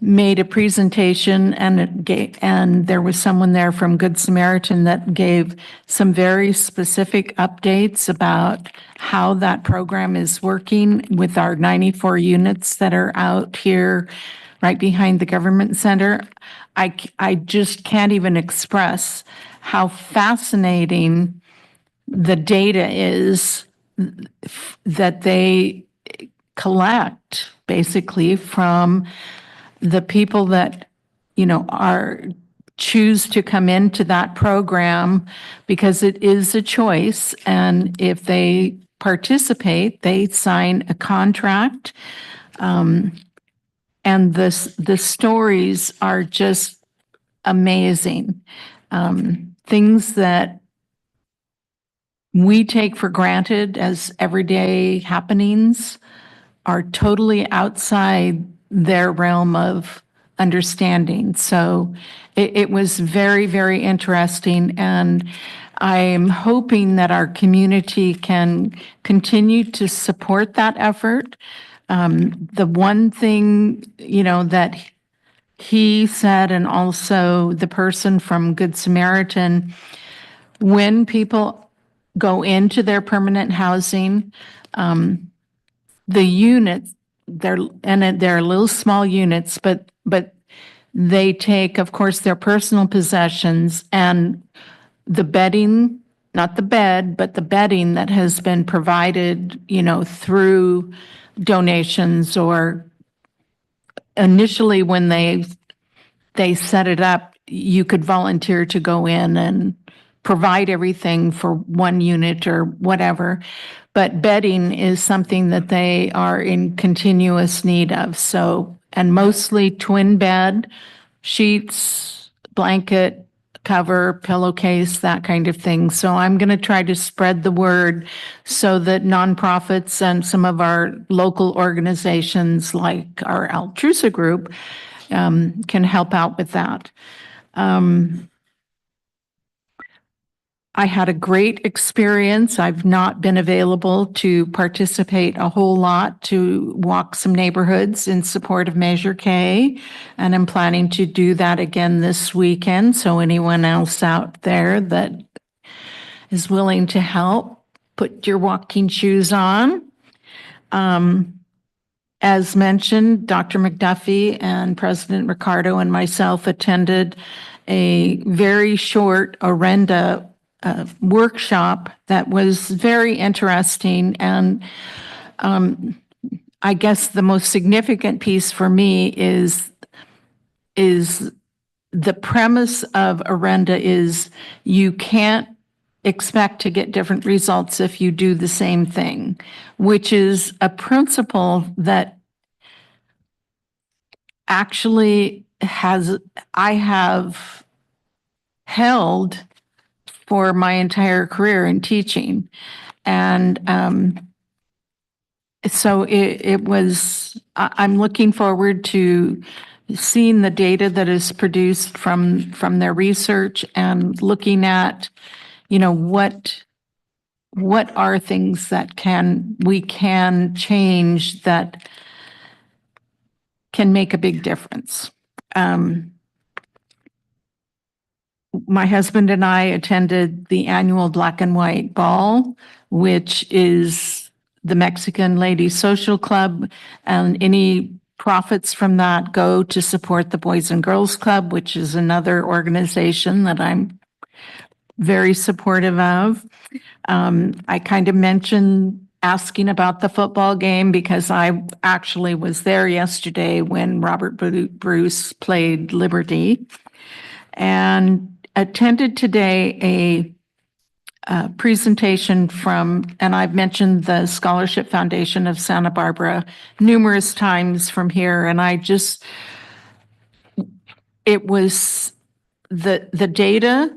made a presentation, and there was someone there from Good Samaritan that gave some very specific updates about how that program is working with our 94 units that are out here right behind the government center. I just can't even express how fascinating the data is that they collect basically from the people that, choose to come into that program, because it is a choice. And if they participate, they sign a contract. And the stories are just amazing. Things that we take for granted as everyday happenings are totally outside their realm of understanding. So it was very, very interesting. And I'm hoping that our community can continue to support that effort. The one thing, that he said, and also the person from Good Samaritan, when people go into their permanent housing, the units, they're little small units, but they take, of course, their personal possessions and the bedding, not the bed, but the bedding that has been provided, through donations, or initially when they set it up, you could volunteer to go in and provide everything for one unit or whatever. But bedding is something that they are in continuous need of. So, and mostly twin bed, sheets, blanket, cover, pillowcase, that kind of thing. So I'm going to try to spread the word so that nonprofits and some of our local organizations like our Altrusa group can help out with that. I had a great experience. I've not been available to participate a whole lot, to walk some neighborhoods in support of Measure K, and I'm planning to do that again this weekend. So anyone else out there that is willing to help, put your walking shoes on. As mentioned, Dr. McDuffie and President Ricardo and myself attended a very short Orenda workshop that was very interesting. And I guess the most significant piece for me is the premise of Orenda is you can't expect to get different results if you do the same thing, which is a principle that actually I have held for my entire career in teaching. And so I'm looking forward to seeing the data that is produced from their research and looking at, what are things that we can change that can make a big difference. My husband and I attended the annual Black and White Ball, which is the Mexican Ladies Social Club, and any profits from that go to support the Boys and Girls Club, which is another organization that I'm very supportive of. I kind of mentioned asking about the football game because I actually was there yesterday when Robert Bruce played Liberty, and attended today a presentation and I've mentioned the Scholarship Foundation of Santa Barbara numerous times from here, and it was the data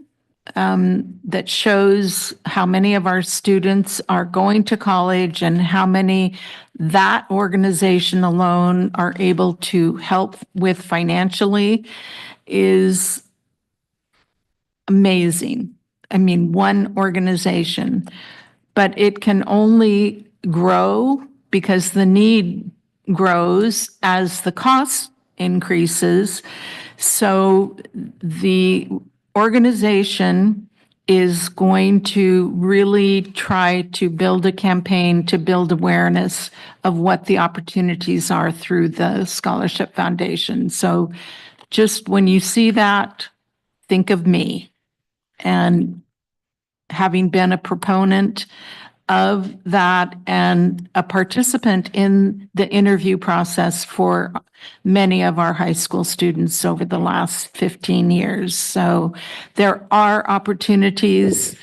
that shows how many of our students are going to college and how many that organization alone are able to help with financially is amazing. I mean, one organization, but it can only grow because the need grows as the cost increases. So the organization is going to really try to build a campaign to build awareness of what the opportunities are through the Scholarship Foundation. So just when you see that, think of me. And having been a proponent of that and a participant in the interview process for many of our high school students over the last 15 years. So there are opportunities.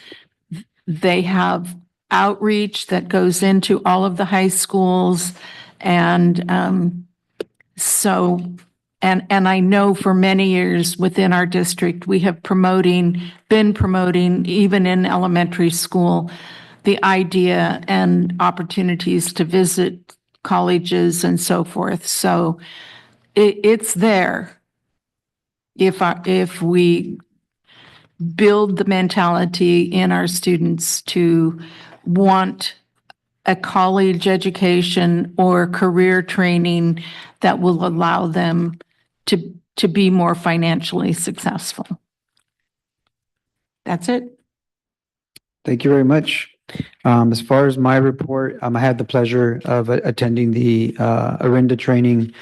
They have outreach that goes into all of the high schools. And and I know for many years within our district, we have been promoting, even in elementary school, the idea and opportunities to visit colleges and so forth. So it's there if we build the mentality in our students to want a college education or career training that will allow them to be more financially successful. That's it. Thank you very much. As far as my report, I had the pleasure of attending the Arinda training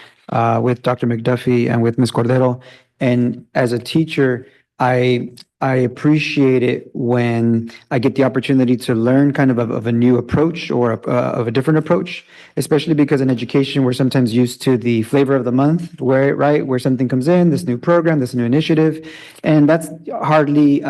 with Dr. McDuffie and with Ms. Cordero. And as a teacher, I appreciate it when I get the opportunity to learn kind of a new approach or of a different approach, especially because in education, we're sometimes used to the flavor of the month, where something comes in, this new program, this new initiative, and that's hardly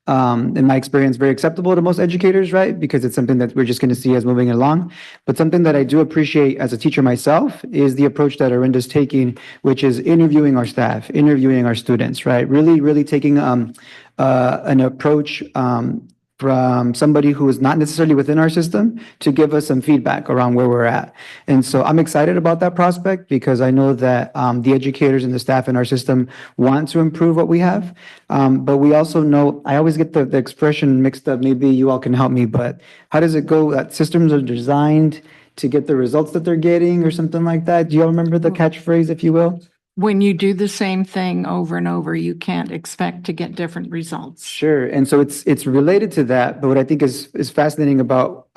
in my experience, very acceptable to most educators, right? Because it's something that we're just going to see as moving along. But something that I do appreciate as a teacher myself is the approach that Arinda's taking, which is interviewing our staff, interviewing our students, right? Really taking an approach from somebody who is not necessarily within our system to give us some feedback around where we're at. And so I'm excited about that prospect because I know that the educators and the staff in our system want to improve what we have. But we also know, I always get the expression mixed up, maybe you all can help me, but how does it go that systems are designed to get the results that they're getting or something like that? Do you all remember the catchphrase, if you will? When you do the same thing over and over, you can't expect to get different results. Sure. And so it's related to that. But what I think is fascinating about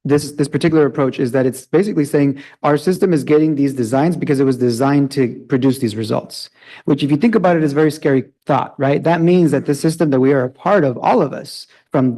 this particular approach is that it's basically saying our system is getting these designs because it was designed to produce these results, which if you think about it is a very scary thought, right? That means that the system that we are a part of, all of us, from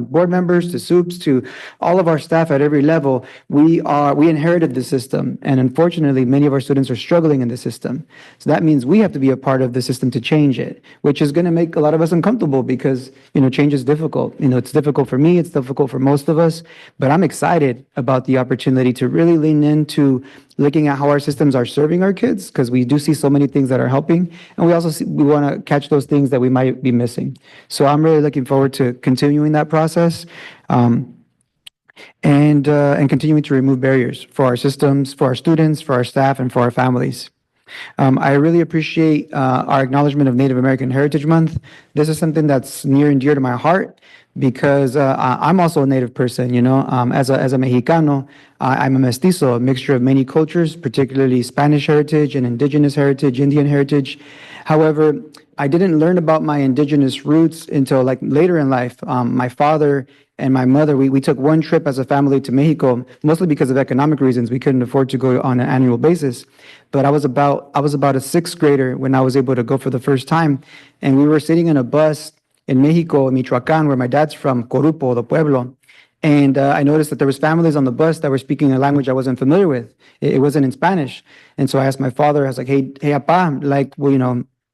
board members to soups to all of our staff at every level, we inherited the system, and unfortunately many of our students are struggling in the system. So that means we have to be a part of the system to change it, which is going to make a lot of us uncomfortable because change is difficult. It's difficult for me, it's difficult for most of us, but I'm excited about the opportunity to really lean into looking at how our systems are serving our kids, because we do see so many things that are helping, and we also we want to catch those things that we might be missing. So I'm really looking forward to continuing that process, and continuing to remove barriers for our systems, for our students, for our staff, and for our families. I really appreciate our acknowledgement of Native American Heritage Month. This is something that's near and dear to my heart because I'm also a Native person, as a Mexicano, I'm a mestizo, a mixture of many cultures, particularly Spanish heritage and indigenous heritage, Indian heritage. However, I didn't learn about my indigenous roots until later in life. My father and my mother, we took one trip as a family to Mexico, mostly because of economic reasons. We couldn't afford to go on an annual basis. But I was about a sixth grader when I was able to go for the first time. And we were sitting in a bus in Mexico, Michoacan, where my dad's from, Corupo, the pueblo. And I noticed that there was families on the bus that were speaking a language I wasn't familiar with. It wasn't in Spanish. And so I asked my father, I was like, hey, apa,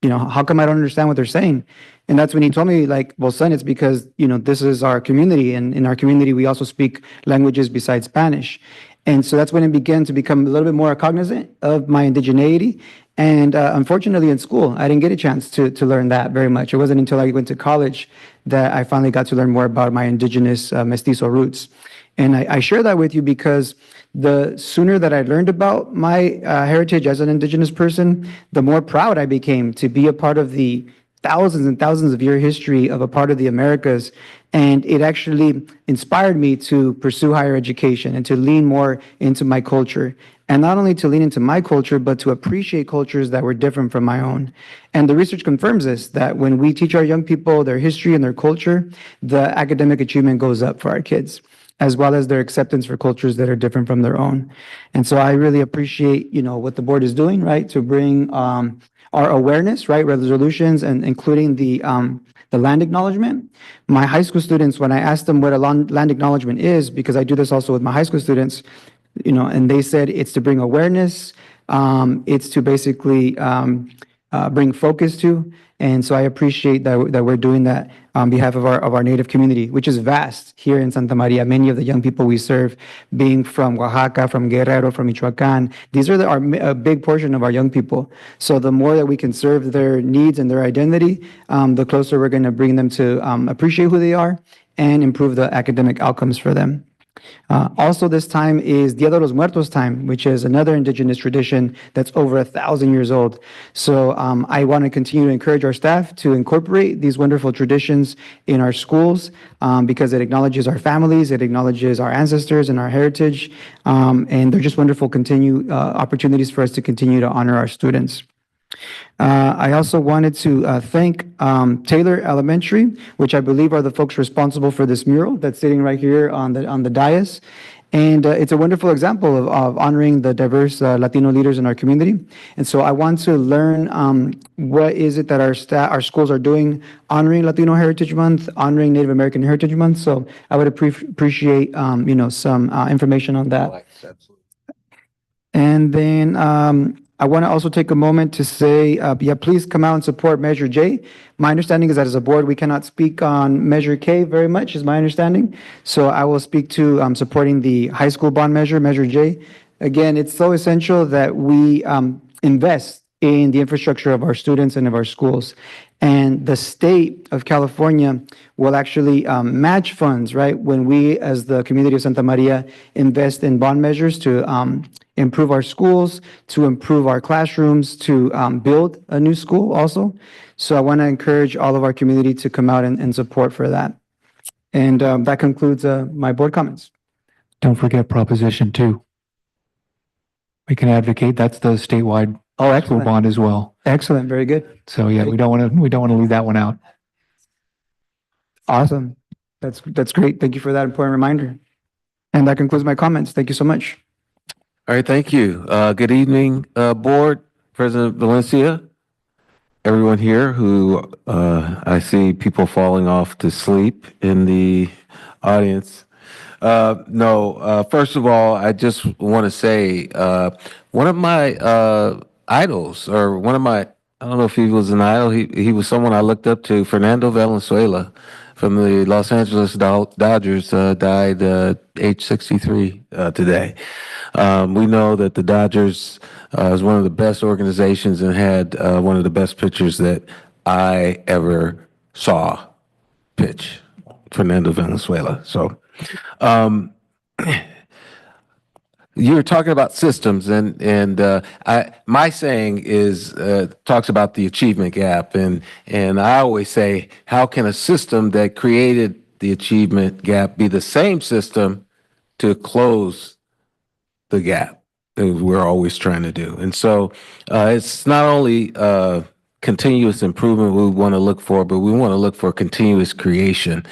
how come I don't understand what they're saying? And that's when he told me, well, son, it's because, this is our community. And in our community, we also speak languages besides Spanish. And so that's when it began to become a little bit more cognizant of my indigeneity. And unfortunately, in school, I didn't get a chance to learn that very much. It wasn't until I went to college that I finally got to learn more about my indigenous mestizo roots. And I share that with you because the sooner that I learned about my heritage as an indigenous person, the more proud I became to be a part of the thousands and thousands of year history of a part of the Americas. And it actually inspired me to pursue higher education and to lean more into my culture. And not only to lean into my culture, but to appreciate cultures that were different from my own. And the research confirms this, that when we teach our young people their history and their culture, the academic achievement goes up for our kids, as well as their acceptance for cultures that are different from their own. And so I really appreciate, what the board is doing, right, to bring our awareness, right, resolutions, and including the land acknowledgement. My high school students, when I asked them what a land acknowledgement is, because I do this also with my high school students, and they said it's to bring awareness, it's to basically bring focus to. And so I appreciate that we're doing that on behalf of our Native community, which is vast here in Santa Maria. Many of the young people we serve being from Oaxaca, from Guerrero, from Michoacan, these are a big portion of our young people. So the more that we can serve their needs and their identity, the closer we're going to bring them to appreciate who they are and improve the academic outcomes for them. Also, this time is Dia de los Muertos time, which is another indigenous tradition that's over 1,000 years old. So I want to continue to encourage our staff to incorporate these wonderful traditions in our schools because it acknowledges our families, it acknowledges our ancestors and our heritage, and they're just wonderful opportunities for us to continue to honor our students. I also wanted to thank Taylor Elementary, which I believe are the folks responsible for this mural that's sitting right here on the dais. And it's a wonderful example of honoring the diverse Latino leaders in our community. And so I want to learn what is it that our schools are doing honoring Latino Heritage Month, honoring Native American Heritage Month. So I would appreciate some information on that. And then I want to also take a moment to say, please come out and support Measure J. My understanding is that as a board, we cannot speak on Measure K very much, is my understanding. So I will speak to supporting the high school bond measure, Measure J. Again, it's so essential that we invest in the infrastructure of our students and of our schools. And the state of California will actually match funds, right? When we, as the community of Santa Maria, invest in bond measures to improve our schools, to improve our classrooms, to build a new school also. So I want to encourage all of our community to come out and support for that. And that concludes my board comments. Don't forget Proposition 2. We can advocate. That's the statewide school excellent. bond as well. Excellent. Very good. So yeah, we don't want to leave that one out. Awesome. That's great. Thank you for that important reminder. And that concludes my comments. Thank you so much. All right, thank you. Good evening, Board, President Valencia, everyone here who I see people falling off to sleep in the audience. First of all, I just want to say one of my idols, or I don't know if he was an idol, he was someone I looked up to, Fernando Valenzuela from the Los Angeles Dodgers, died age 63 today. We know that the Dodgers is one of the best organizations and had one of the best pitchers that I ever saw pitch, Fernando Valenzuela. So you were talking about systems, and my saying is talks about the achievement gap, and I always say, how can a system that created the achievement gap be the same system to close the gap that we're always trying to do? And so it's not only continuous improvement we want to look for, but we want to look for continuous creation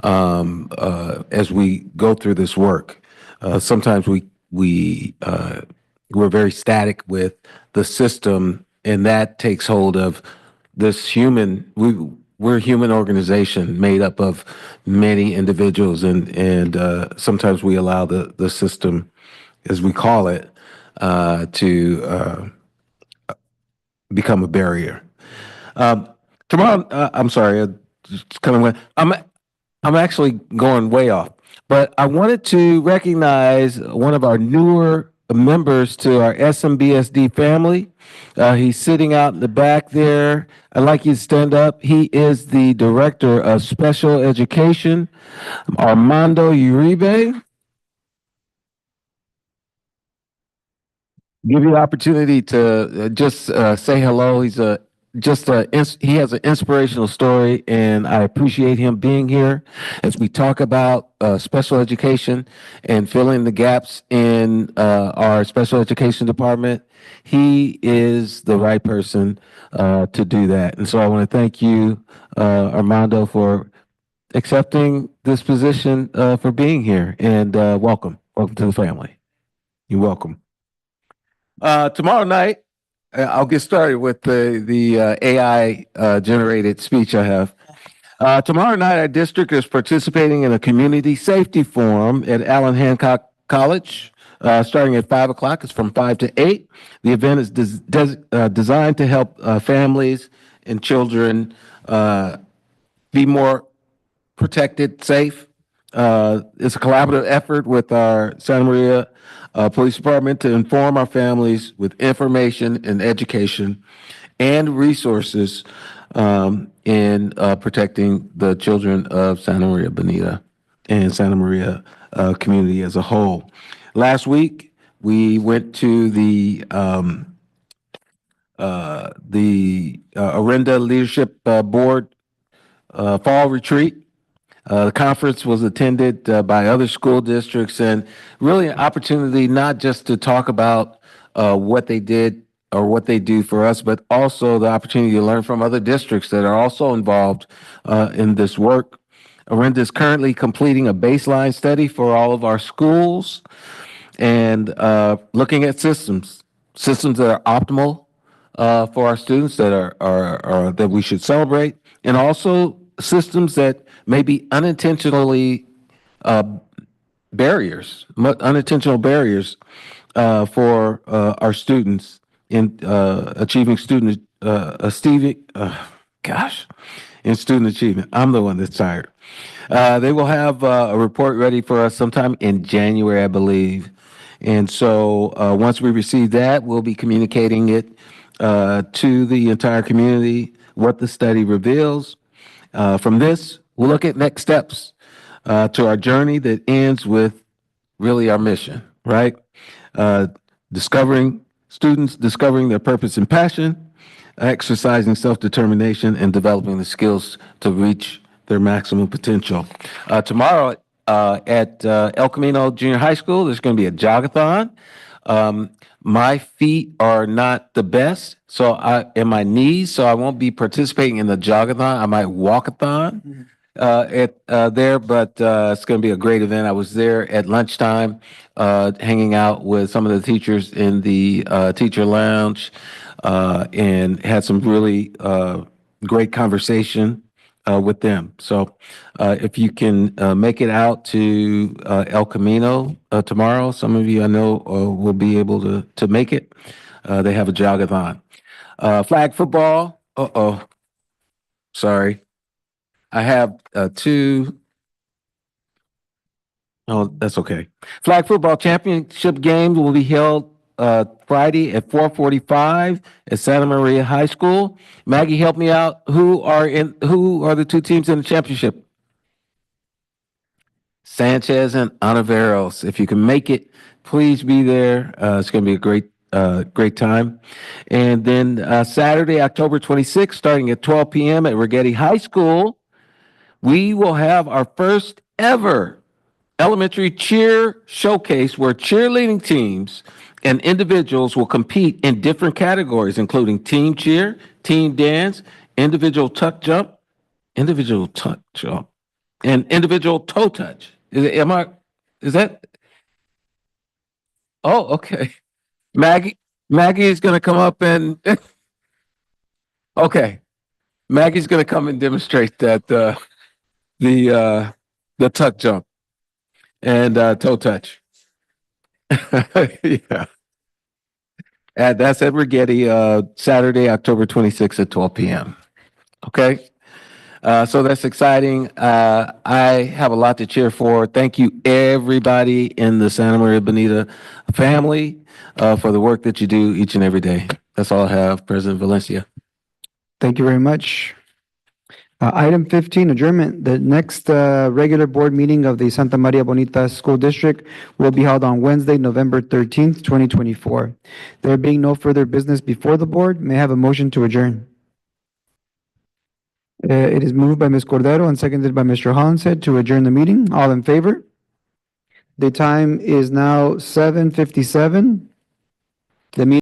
as we go through this work. Sometimes we're very static with the system, and that takes hold of this we're a human organization made up of many individuals, and sometimes we allow the system, as we call it, to become a barrier. Tomorrow, I'm sorry, I just kind of went. I'm actually going way off, but I wanted to recognize one of our newer members to our SMBSD family. He's sitting out in the back there. I'd like you to stand up. He is the Director of Special Education, Armando Uribe. Give you the opportunity to just say hello. He has an inspirational story, and I appreciate him being here as we talk about special education and filling the gaps in our special education department. He is the right person to do that. And so I want to thank you, Armando, for accepting this position, for being here, and welcome. Welcome to the family. You're welcome. Tomorrow night, I'll get started with the AI generated speech I have. Tomorrow night, our district is participating in a community safety forum at Allen Hancock College, starting at 5 o'clock. It's from 5 to 8. The event is designed to help families and children be more protected, safe. It's a collaborative effort with our Santa Maria Police Department to inform our families with information and education and resources in protecting the children of Santa Maria Bonita and Santa Maria community as a whole. Last week, we went to the Orinda Leadership Board fall retreat. The conference was attended by other school districts and really an opportunity not just to talk about what they did or what they do for us, but also the opportunity to learn from other districts that are also involved in this work. Orinda is currently completing a baseline study for all of our schools and looking at systems that are optimal for our students that are that we should celebrate, and also systems that may be unintentionally unintentional barriers for our students in achieving in student achievement. I'm the one that's tired. They will have a report ready for us sometime in January, I believe. And so once we receive that, we'll be communicating it to the entire community, what the study reveals. From this, we'll look at next steps to our journey that ends with really our mission, right? Students discovering their purpose and passion, exercising self-determination, and developing the skills to reach their maximum potential. Tomorrow at El Camino Junior High School, there's going to be a jogathon. My feet are not the best, and my knees, so I won't be participating in the jogathon. I might walkathon there, but it's going to be a great event. I was there at lunchtime, hanging out with some of the teachers in the teacher lounge, and had some really great conversation with them. So if you can make it out to El Camino tomorrow, some of you I know will be able to make it. They have a jogathon. Flag football. Sorry. I have two. Oh, that's okay. Flag football championship games will be held Friday at 4:45 at Santa Maria High School. Maggie, help me out. Who are the two teams in the championship? Sanchez and Onaveros. If you can make it, please be there. It's going to be a great time. And then Saturday, October 26th, starting at 12 p.m. at Rigetti High School, we will have our first ever elementary cheer showcase where cheerleading teams and individuals will compete in different categories, including team cheer, team dance, individual tuck jump, and individual toe touch. Is that? Oh, okay. Maggie is going to come up and, okay. Maggie's going to come and demonstrate that the tuck jump and toe touch. Yeah. And that's at Rigetti, Saturday, October 26th at 12 p.m. Okay. So that's exciting. I have a lot to cheer for. Thank you, everybody in the Santa Maria Bonita family, for the work that you do each and every day. That's all I have, President Valencia. Thank you very much. Item 15, adjournment. The next regular board meeting of the Santa Maria Bonita School District will be held on Wednesday, November 13th, 2024. There being no further business before the board, may I have a motion to adjourn? It is moved by Ms. Cordero and seconded by Mr. Hollinshead to adjourn the meeting. All in favor? The time is now 7:57. The meeting